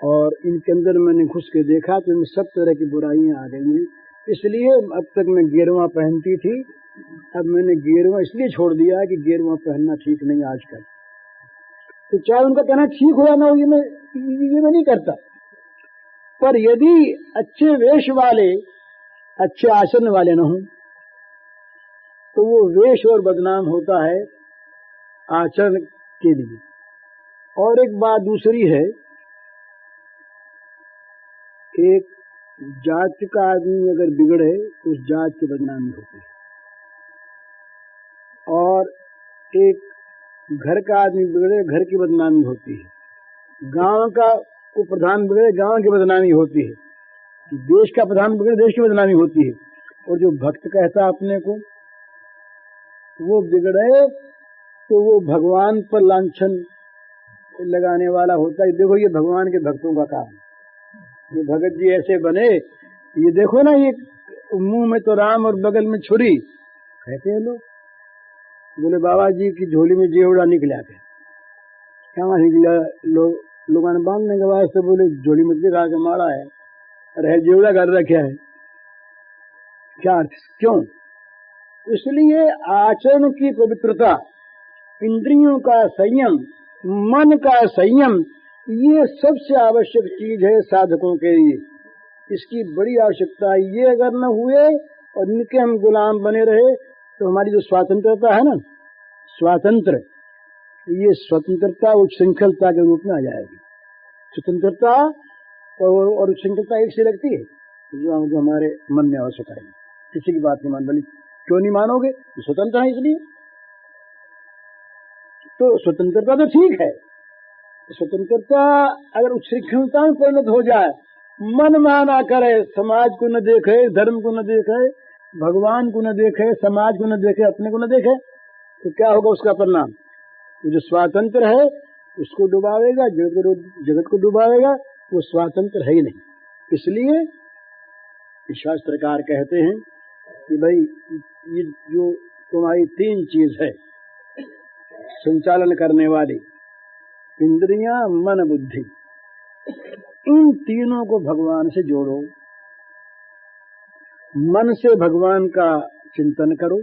और इनके अंदर मैंने घुस के देखा तो इनमें सब तरह की बुराइयां आ गई हैं। इसलिए अब तक मैं गेरुआ पहनती थी, अब मैंने गेरुआ इसलिए छोड़ दिया कि गेरुआ पहनना ठीक नहीं आजकल। तो चाहे उनका कहना ठीक हो या ना हो, ये मैं नहीं करता, पर यदि अच्छे वेश वाले, अच्छे आचरण वाले न हों, तो वो वेश और बदनाम होता है आचरण के लिए। और एक बात दूसरी है, एक जाति का आदमी अगर बिगड़े तो उस जात की बदनामी होती है, और एक घर का आदमी बिगड़े, घर की बदनामी होती है। गांव का को प्रधान बिगड़े, गांव की बदनामी होती है। देश का प्रधान बिगड़े, देश की बदनामी होती है। और जो भक्त कहता अपने को, वो बिगड़े तो वो भगवान पर लांछन लगाने वाला होता है। देखो ये भगवान के भक्तों का काम, ये भगत जी ऐसे बने, ये देखो ना, ये मुंह में तो राम और बगल में छुरी, कहते हैं लोग। बोले बाबा जी की झोली में जेवड़ा निकला थे, क्या निकला? लोगों ने बांधने के वास्ते बोले झोली में दिखा के मारा है, अरे जेवड़ा कर रखा है, क्या अर्थ? क्यों? इसलिए आचरण की पवित्रता, इंद्रियों का संयम, मन का संयम, ये सबसे आवश्यक चीज है साधकों के लिए। इसकी बड़ी आवश्यकता है। ये अगर न हुए और इनके हम गुलाम बने रहे तो हमारी जो स्वतंत्रता है ना, स्वातंत्र, ये स्वतंत्रता उच्छृंखलता के रूप में आ जाएगी। स्वतंत्रता और उच्छृंखलता एक से लगती है, जो हमारे मन में आवश्यक है। किसी की बात नहीं मान वाली, क्यों नहीं मानोगे? स्वतंत्र है इसलिए। तो स्वतंत्रता तो ठीक है, स्वतंत्रता अगर उच्छृंखलता में परिणत हो जाए, मन माना करे, समाज को न देखे, धर्म को न देखे, भगवान को न देखे, समाज को न देखे, अपने को न देखे, तो क्या होगा उसका परिणाम? जो स्वातंत्र है उसको डुबावेगा, जगत को डुबावेगा, वो स्वातंत्र है ही नहीं। इसलिए शास्त्रकार कहते हैं कि भाई ये जो तुम्हारी तीन चीज है संचालन करने वाली, इंद्रियां, मन, बुद्धि, इन तीनों को भगवान से जोड़ो। मन से भगवान का चिंतन करो,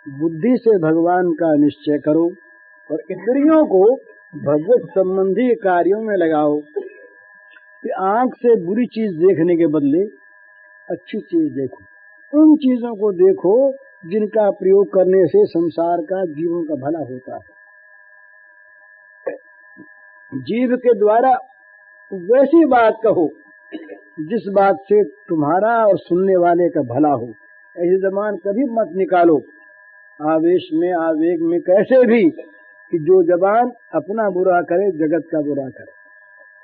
बुद्धि से भगवान का निश्चय करो, और इंद्रियों को भगवत संबंधी कार्यों में लगाओ। कि आंख से बुरी चीज देखने के बदले अच्छी चीज देखो। उन चीजों को देखो जिनका प्रयोग करने से संसार का, जीवों का भला होता है। जीव के द्वारा वैसी बात कहो जिस बात से तुम्हारा और सुनने वाले का भला हो। ऐसी जबान कभी मत निकालो आवेश में, आवेग में, कैसे भी, कि जो जबान अपना बुरा करे, जगत का बुरा करे।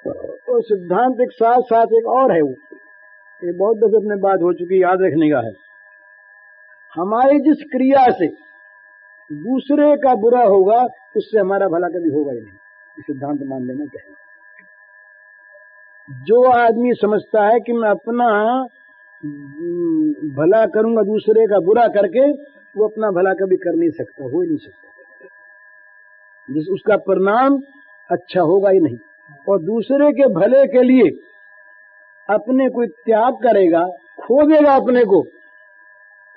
तो सिद्धांत एक साथ साथ एक और है, वो ये बहुत दफे अपने बात हो चुकी, याद रखने का है। हमारी जिस क्रिया से दूसरे का बुरा होगा, उससे हमारा भला कभी होगा ही नहीं। सिद्धांत मान लेना चाहिए। जो आदमी समझता है कि मैं अपना भला करूंगा दूसरे का बुरा करके, वो अपना भला कभी कर नहीं सकता, हो ही नहीं सकता। जिस उसका परिणाम अच्छा होगा ही नहीं। और दूसरे के भले के लिए अपने को त्याग करेगा, खो देगा अपने को,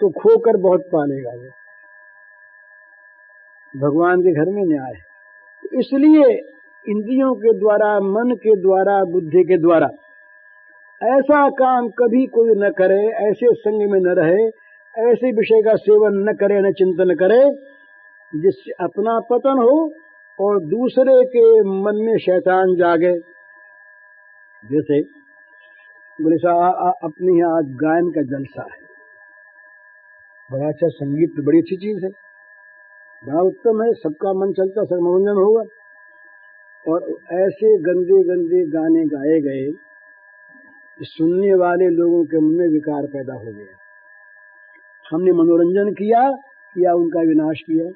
तो खोकर बहुत पालेगा। वो भगवान के घर में न्याय है। इसलिए इंद्रियों के द्वारा, मन के द्वारा, बुद्धि के द्वारा ऐसा काम कभी कोई न करे, ऐसे संग में न रहे, ऐसे विषय का सेवन न करे, न चिंतन करे जिससे अपना पतन हो और दूसरे के मन में शैतान जागे। जैसे बोले साहब अपने यहाँ आज गायन का जलसा है। बड़ा अच्छा संगीत तो बड़ी अच्छी चीज है, बड़ा उत्तम है, सबका मन चलता, सब मनोरंजन होगा। और ऐसे गंदे गंदे गाने गाए गए, सुनने वाले लोगों के मन में विकार पैदा हो गया। हमने मनोरंजन किया या उनका विनाश किया?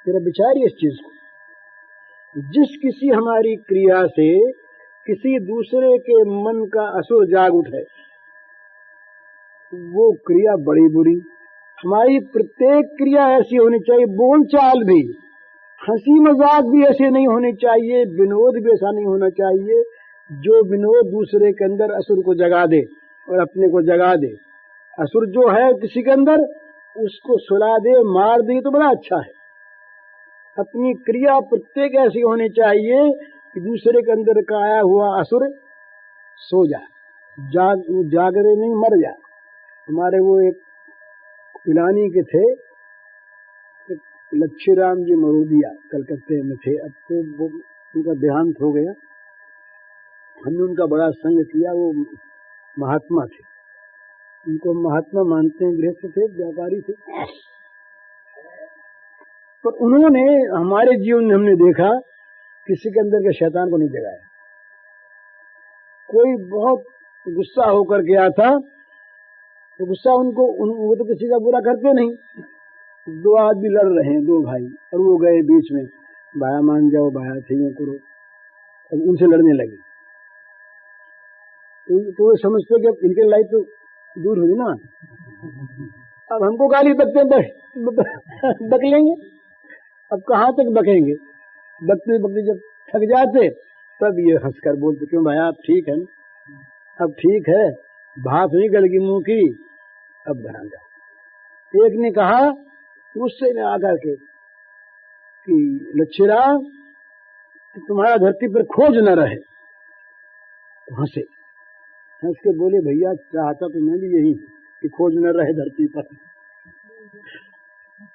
तेरा विचार इस चीज को। जिस किसी हमारी क्रिया से किसी दूसरे के मन का असुर जाग उठे, वो क्रिया बड़ी बुरी। हमारी प्रत्येक क्रिया ऐसी होनी चाहिए, बोलचाल भी, हंसी मजाक भी ऐसे नहीं होने चाहिए, विनोद भी ऐसा नहीं होना चाहिए जो विनोद दूसरे के अंदर असुर को जगा दे और अपने को जगा दे। असुर जो है किसी के अंदर, उसको सुला दे, मार दे तो बड़ा अच्छा है। अपनी क्रिया प्रत्येक ऐसी होनी चाहिए कि दूसरे के अंदर का आया हुआ असुर सो जाए, जागरे नहीं मर जाए। हमारे वो एक पिलानी के थे, लच्छीराम जी मरूदिया, कलकत्ते में थे। अब तो वो उनका देहांत हो गया। हमने उनका बड़ा संग किया। वो महात्मा थे, उनको महात्मा मानते हैं, गृहस्थ थे, व्यापारी थे। पर उन्होंने हमारे जीवन में हमने देखा किसी के अंदर के शैतान को नहीं जगाया। कोई बहुत गुस्सा होकर गया था तो गुस्सा उनको वो तो किसी का बुरा करते नहीं। दो आदमी लड़ रहे हैं, दो भाई, और वो गए बीच में, भाया मान जाओ, भाया थे यूं करो, अब उनसे लड़ने लगे। तो वो समझते कि अब इनके लड़ाई तो दूर हुई ना, अब हमको गाली बकते बक लेंगे। अब कहाँ तक बकेंगे? बकते बकते जब थक जाते तब ये हंसकर बोलते, क्यों भाई आप ठीक है ना? अब ठीक है, भाप नहीं गलगी मुंह की, अब घर आ जाओ। एक ने कहा उससे ने आकर के कि लच्छीराम तुम्हारा धरती पर खोज न रहे। तो हंसे, हंस के बोले भैया चाहता तो मैं भी यही कि खोज न रहे धरती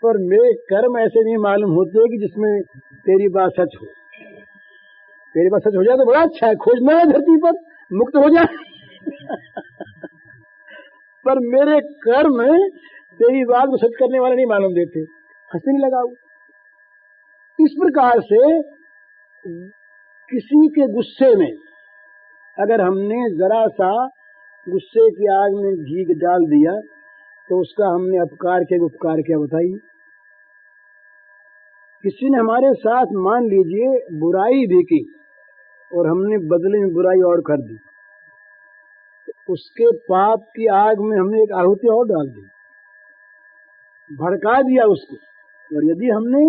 पर मेरे कर्म ऐसे नहीं मालूम होते कि जिसमें तेरी बात सच हो। तेरी बात सच हो जाए तो बड़ा अच्छा है, खोज न रहे धरती पर, मुक्त हो जाए। पर मेरे कर्म तेरी बात को सच करने वाले नहीं मालूम देते। हंसने लगा। इस प्रकार से किसी के गुस्से में अगर हमने जरा सा गुस्से की आग में घी डाल दिया तो उसका हमने अपकार किया, उपकार किया, बताइए। किसी ने हमारे साथ मान लीजिए बुराई भी की और हमने बदले में बुराई और कर दी, तो उसके पाप की आग में हमने एक आहुति और डाल दी, भड़का दिया उसको। और यदि हमने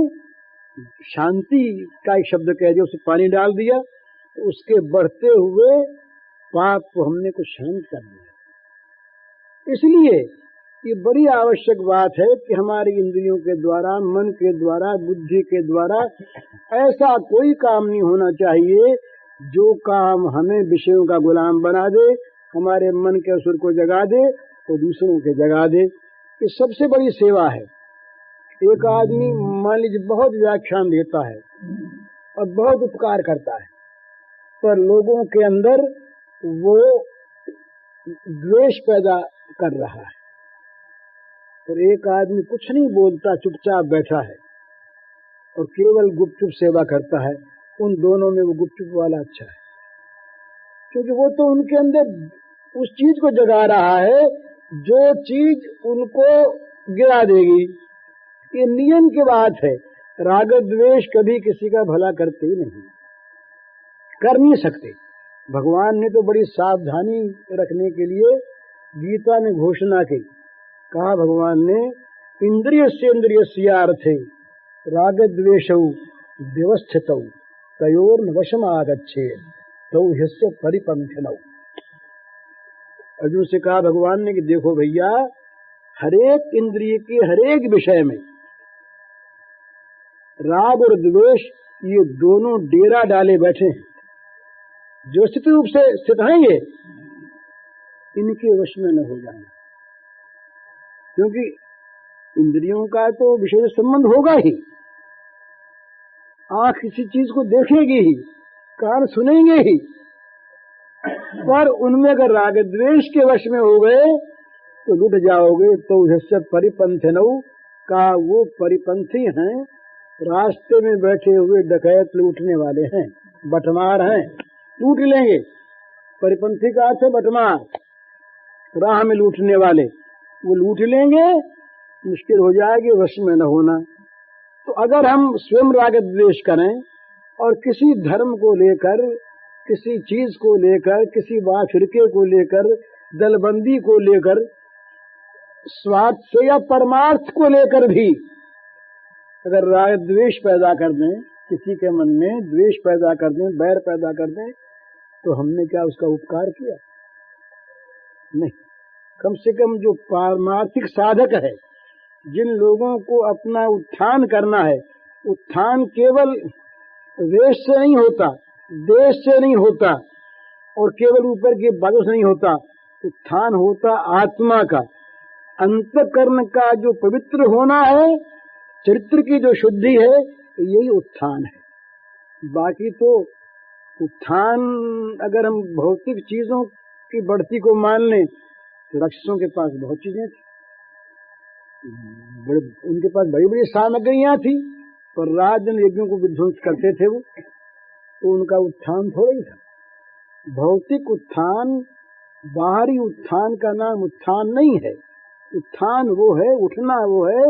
शांति का एक शब्द कह दिया, उसे पानी डाल दिया, तो उसके बढ़ते हुए पाप को हमने कुछ शांत कर दिया। इसलिए ये बड़ी आवश्यक बात है कि हमारी इंद्रियों के द्वारा, मन के द्वारा, बुद्धि के द्वारा ऐसा कोई काम नहीं होना चाहिए जो काम हमें विषयों का गुलाम बना दे, हमारे मन के असुर को जगा दे तो दूसरों के जगा दे। ये सबसे बड़ी सेवा है। एक आदमी मान लीजिए बहुत व्याख्यान देता है और बहुत उपकार करता है, पर लोगों के अंदर वो द्वेष पैदा कर रहा है। और एक आदमी कुछ नहीं बोलता, चुपचाप बैठा है और केवल गुपचुप सेवा करता है। उन दोनों में वो गुपचुप वाला अच्छा है, क्योंकि वो तो उनके अंदर उस चीज को जगा रहा है जो चीज उनको गिरा देगी। ये नियम की बात है। राग द्वेष कभी किसी का भला करते ही नहीं, कर नहीं सकते। भगवान ने तो बड़ी सावधानी रखने के लिए गीता में घोषणा की। कहा भगवान ने, इंद्रिय से इंद्रिय स्यार्थे राग द्वेषौ व्यवस्थितौ तयोर वशम आगच्छे तौ ह्यस्य परिपंथिनौ। अर्जुन से कहा भगवान ने कि देखो भैया, हरेक इंद्रिय के हरेक विषय में राग और द्वेष ये दोनों डेरा डाले बैठे हैं। जो स्थित रूप से स्थित हैं ये, इनके वश में न हो जाना, क्योंकि इंद्रियों का तो विषय संबंध होगा ही। आंख किसी चीज को देखेगी ही, कान सुनेंगे ही, पर उनमें अगर राग द्वेष के वश में हो गए तो लुट जाओगे। तो उससे परिपंथ नऊ का वो परिपंथी हैं, रास्ते में बैठे हुए डकैत लूटने वाले हैं, बटमार हैं, लूट लेंगे। परिपंथी का अर्थ है बटमार, राह में लूटने वाले, वो लूट लेंगे, मुश्किल हो जाएगी वश में न होना। तो अगर हम स्वयं राग द्वेष करें और किसी धर्म को लेकर, किसी चीज को लेकर, किसी बात फिरके को लेकर, दलबंदी को लेकर, स्वार्थ से या परमार्थ को लेकर भी अगर राग द्वेष पैदा कर दें, किसी के मन में द्वेष पैदा कर दें, बैर पैदा कर दें, तो हमने क्या उसका उपकार किया? नहीं। कम से कम जो पारमार्थिक साधक है, जिन लोगों को अपना उत्थान करना है, उत्थान केवल वेश से नहीं होता, देश से नहीं होता और केवल ऊपर की बातों से नहीं होता, उत्थान होता आत्मा का, अंतःकरण का जो पवित्र होना है, चरित्र की जो शुद्धि है, यही उत्थान है। बाकी तो उत्थान अगर हम भौतिक चीजों की बढ़ती को मान लें तो राक्षसों के पास बहुत चीजें थी, उनके पास बड़ी बड़ी सामग्रियां थी, पर राजन यज्ञों को विध्वंस करते थे वो, तो उनका उत्थान थोड़ा ही था। भौतिक उत्थान, बाहरी उत्थान का नाम उत्थान नहीं है। उत्थान वो है, उठना वो है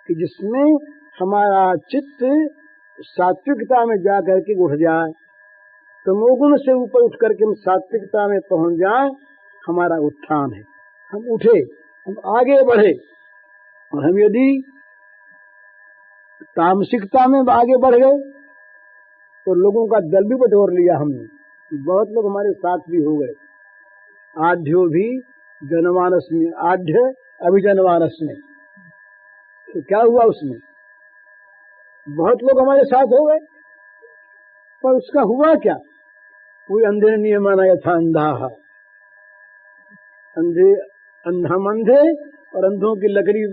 कि जिसमें हमारा चित्त सात्विकता में जा करके उठ जाए, तमोगुण से ऊपर उठ करके हम सात्विकता में पहुंच जाए, हमारा उत्थान है। हम उठे, हम आगे बढ़े। और हम यदि तामसिकता में आगे बढ़ गए तो लोगों का दल भी बटोर लिया हमने, बहुत लोग हमारे साथ भी हो गए। आढ्यो भी जनमानस में, आढ्य अभिजनमानस में, तो क्या हुआ उसमें? बहुत लोग हमारे साथ हो गए, पर उसका हुआ क्या? कोई अंधे नियमाना यथा अंधा, अंधे हम अंधे और अंधों की लकड़ी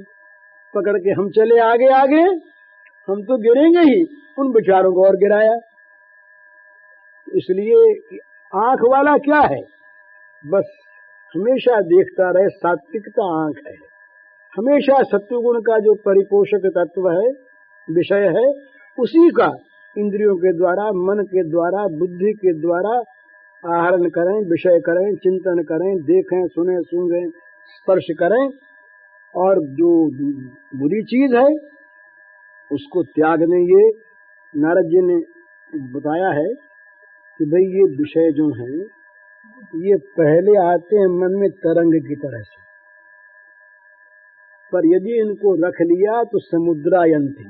पकड़ के हम चले आगे आगे, हम तो गिरेंगे ही, उन बेचारों को और गिराया। इसलिए आंख वाला क्या है, बस हमेशा देखता रहे, सात्विकता आंख है। हमेशा सत्वगुण का जो परिपोषक तत्व है, विषय है, उसी का इंद्रियों के द्वारा, मन के द्वारा, बुद्धि के द्वारा आहरण करें, विषय करें, चिंतन करें, देखें, सुने, सूंघें, स्पर्श करें, और जो बुरी चीज है उसको त्याग दें। ये नारद जी ने बताया है कि भाई ये विषय जो हैं ये पहले आते हैं मन में तरंग की तरह से, पर यदि इनको रख लिया तो समुद्रायंती,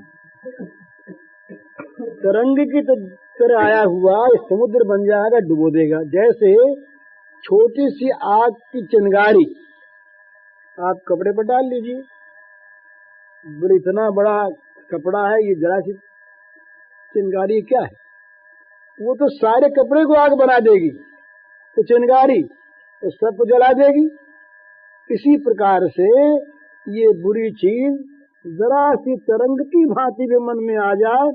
तरंग की तरह आया हुआ समुद्र बन जाएगा, डुबो देगा। जैसे छोटी सी आग की चिंगारी आप कपड़े पर डाल लीजिए, बड़ा इतना बड़ा कपड़ा है, ये जरा सी चिंगारी क्या है, वो तो सारे कपड़े को आग बना देगी। तो चिंगारी तो सबको जला देगी। इसी प्रकार से ये बुरी चीज जरा सी तरंग की भांति भी मन में आ जाए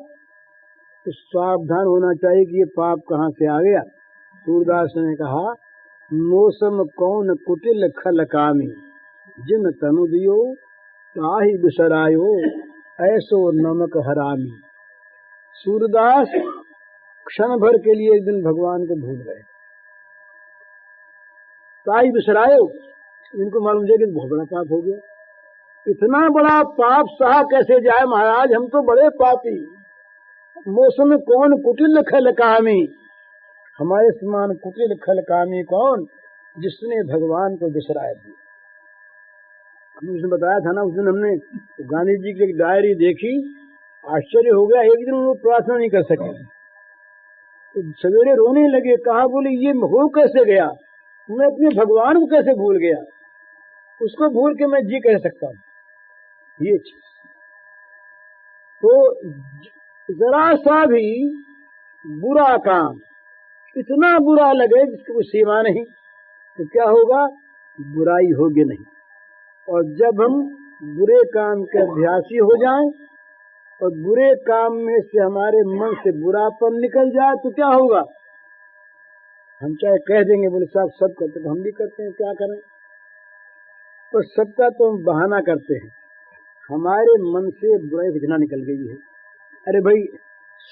तो सावधान होना चाहिए कि ये पाप कहाँ से आ गया। सूरदास ने कहा, मौसम कौन कुटिल खल कामी, जिन तनु दियो ताहि बिसरायो, ऐसो नमक हरामी। सूरदास क्षण भर के लिए एक दिन भगवान को भूल गए, ताहि बिसरायो, इनको मालूम है कि बहुत बड़ा पाप हो गया। इतना बड़ा पाप सहा कैसे जाए महाराज, हम तो बड़े पापी। मौसम कौन कुटिल खल कामी, हमारे समान कुटिल खल कामी कौन, जिसने भगवान को बिसराया दिया। उसने बताया था ना, उस दिन हमने गांधी जी की एक डायरी देखी, आश्चर्य हो गया। एक दिन वो प्रार्थना नहीं कर सके, तो सवेरे रोने लगे। कहा, बोले ये हो कैसे गया, मैं अपने भगवान को कैसे भूल गया, उसको भूल के मैं जी कह सकता हूँ। ये चीज तो जरा सा भी बुरा काम इतना बुरा लगे जिसकी कोई सीमा नहीं, तो क्या होगा, बुराई होगी नहीं। और जब हम बुरे काम के अभ्यासी हो जाएं और बुरे काम में से हमारे मन से बुरापन निकल जाए तो क्या होगा, हम चाहे कह देंगे बोले साहब सब करते तो हम भी करते हैं, क्या करें। तो सबका तो हम बहाना करते हैं। हमारे मन से बुराई की घृणा निकल गई है। अरे भाई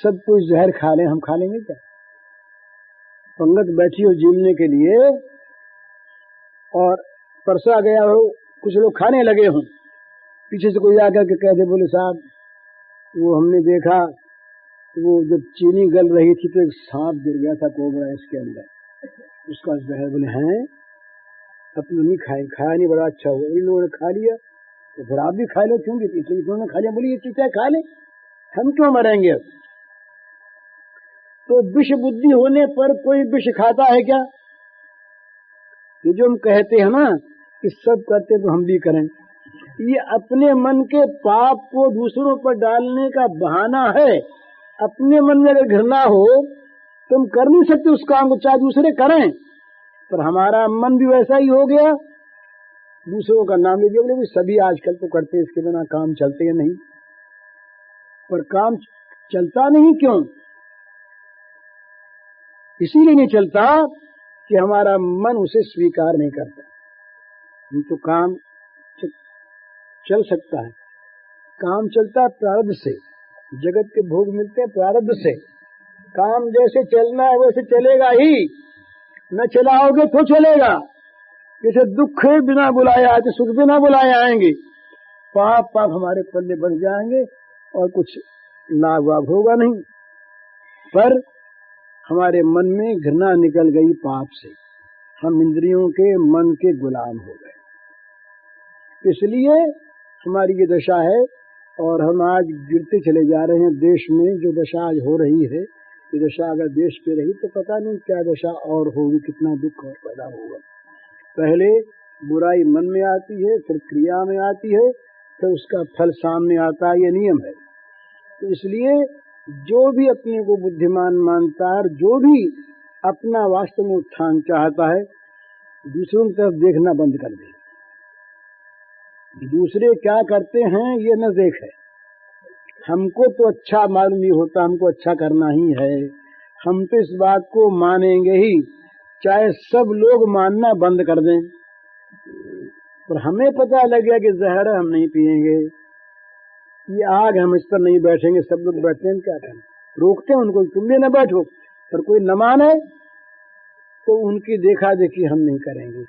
सब कुछ जहर खा लें, हम खा लेंगे क्या। पंगत बैठी हो जीवने के लिए और परसा गया हो, कुछ लोग खाने लगे हों, पीछे से कोई आकर के कह दे बोले साहब वो हमने देखा वो जब चीनी गल रही थी तो एक सांप गिर गया था कोबरा इसके अंदर, उसका जहर। बोले हैं अब तो नहीं खाया नहीं, बड़ा अच्छा हुआ, इन लोगों ने खा लिया तो फिर आप भी खा लो, क्यों इसलिए इन्होंने खा लिया। बोले ये चीज़ खा ले, हम क्यों मरेंगे अब। तो विष बुद्धि होने पर कोई विष खाता है क्या। ये जो हम कहते हैं ना कि सब करते तो हम भी करें, ये अपने मन के पाप को दूसरों पर डालने का बहाना है। अपने मन में अगर घृणा हो तो हम कर नहीं सकते उस काम को, चाहे दूसरे करें, पर हमारा मन भी वैसा ही हो गया। दूसरों का नाम ले दिया, बोले सभी आजकल तो करते, इसके बिना काम चलते नहीं। पर काम चलता नहीं क्यों, इसीलिए नहीं चलता कि हमारा मन उसे स्वीकार नहीं करता। हम तो काम चल सकता है, काम चलता है प्रारब्ध से, जगत के भोग मिलते हैं प्रारब्ध से। काम जैसे चलना है वैसे चलेगा ही, न चलाओगे तो चलेगा। जैसे दुख बिना बुलाए आए तो सुख बिना बुलाए आएंगे। पाप पाप हमारे पल्ले बन जाएंगे और कुछ लाभ वाभ होगा नहीं। पर हमारे मन में घृणा निकल गई पाप से, हम इंद्रियों के मन के गुलाम हो गए। इसलिए हमारी ये दशा है और हम आज गिरते चले जा रहे हैं। देश में जो दशा आज हो रही है, ये दशा अगर देश पे रही तो पता नहीं क्या दशा और होगी, कितना दुख और पैदा होगा। पहले बुराई मन में आती है, फिर क्रिया में आती है, फिर उसका फल सामने आता है, ये नियम है। तो इसलिए जो भी अपने को बुद्धिमान मानता है, जो भी अपना वास्तव में उत्थान चाहता है, दूसरों की तरफ देखना बंद कर दे। दूसरे क्या करते हैं ये न देखे, हमको तो अच्छा मालूम नहीं होता, हमको अच्छा करना ही है, हम तो इस बात को मानेंगे ही, चाहे सब लोग मानना बंद कर दें। पर हमें पता लग गया कि जहर है, हम नहीं पिएंगे, ये आग हम इस पर नहीं बैठेंगे, सब लोग बैठते हैं, क्या करें, रोकते हैं उनको, तुम भी न बैठो। पर कोई न माने तो उनकी देखा देखी हम नहीं करेंगे।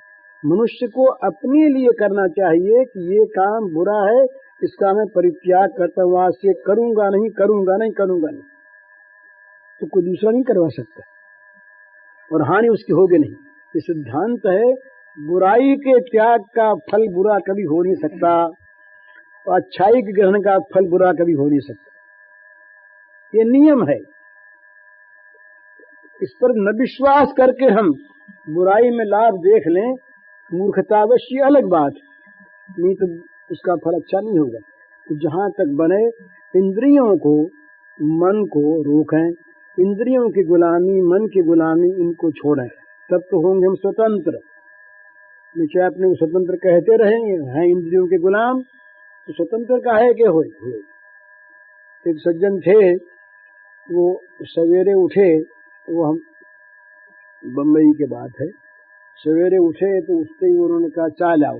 मनुष्य को अपने लिए करना चाहिए कि ये काम बुरा है, इसका मैं परित्याग करता हूँ, आज से करूंगा नहीं, करूंगा नहीं, करूंगा नहीं। तो कोई दूसरा नहीं करवा सकता और हानि उसकी होगी नहीं। ये सिद्धांत है, बुराई के त्याग का फल बुरा कभी हो नहीं सकता और अच्छाई के ग्रहण का फल बुरा कभी हो नहीं सकता। ये नियम है। इस पर न विश्वास करके हम बुराई में लाभ देख लें, मूर्खतावश्य अलग बात, नहीं तो उसका फल अच्छा नहीं होगा। तो जहां तक बने इंद्रियों को, मन को रोकें, इंद्रियों की गुलामी, मन की गुलामी, इनको छोड़ें, तब तो होंगे हम स्वतंत्र। चाहे अपने को स्वतंत्र कहते रहेंगे, हैं इंद्रियों के गुलाम, तो स्वतंत्र का है कि हुए। एक सज्जन थे, वो सवेरे उठे, वो हम बम्बई के बात है, सवेरे उठे तो उठते ही उन्होंने कहा चाय लाओ।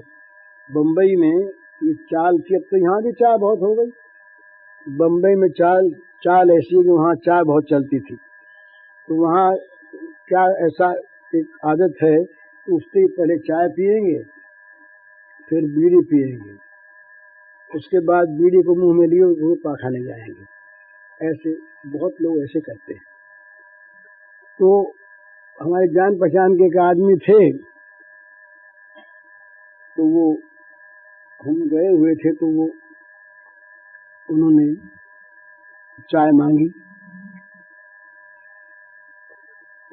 बम्बई में ये चाल थी, अब तो यहाँ भी चाय बहुत हो गई, बम्बई में चाल ऐसी है कि वहाँ चाय बहुत चलती थी। तो वहाँ क्या ऐसा एक आदत है, उठते ही पहले चाय पिएंगे, फिर बीड़ी पिएंगे, उसके बाद बीड़ी को मुंह में लिए वो पाखाने जाएंगे। ऐसे बहुत लोग ऐसे करते हैं। तो हमारे जान पहचान के एक आदमी थे, तो वो हम गए हुए थे, तो वो उन्होंने चाय मांगी,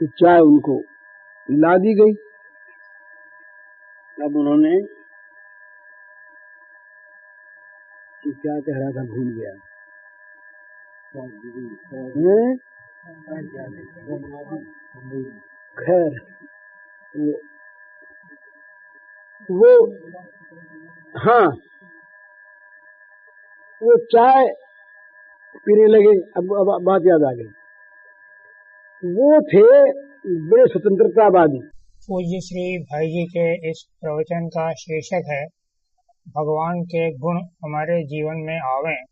तो चाय उनको ला दी गई। अब उन्होंने तो क्या कह रहा था भूल गया, खैर वो हाँ वो चाय पीने लगे। अब बात याद आ गई, वो थे बड़े स्वतंत्रतावादी। पूज्य श्री भाई जी के इस प्रवचन का शीर्षक है भगवान के गुण हमारे जीवन में आवें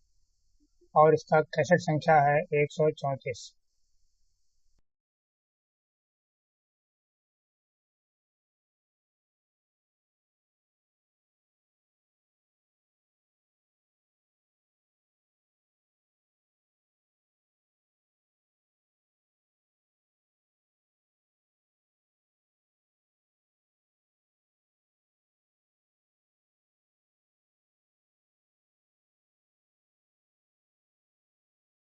और इसका कैसेट संख्या है 134।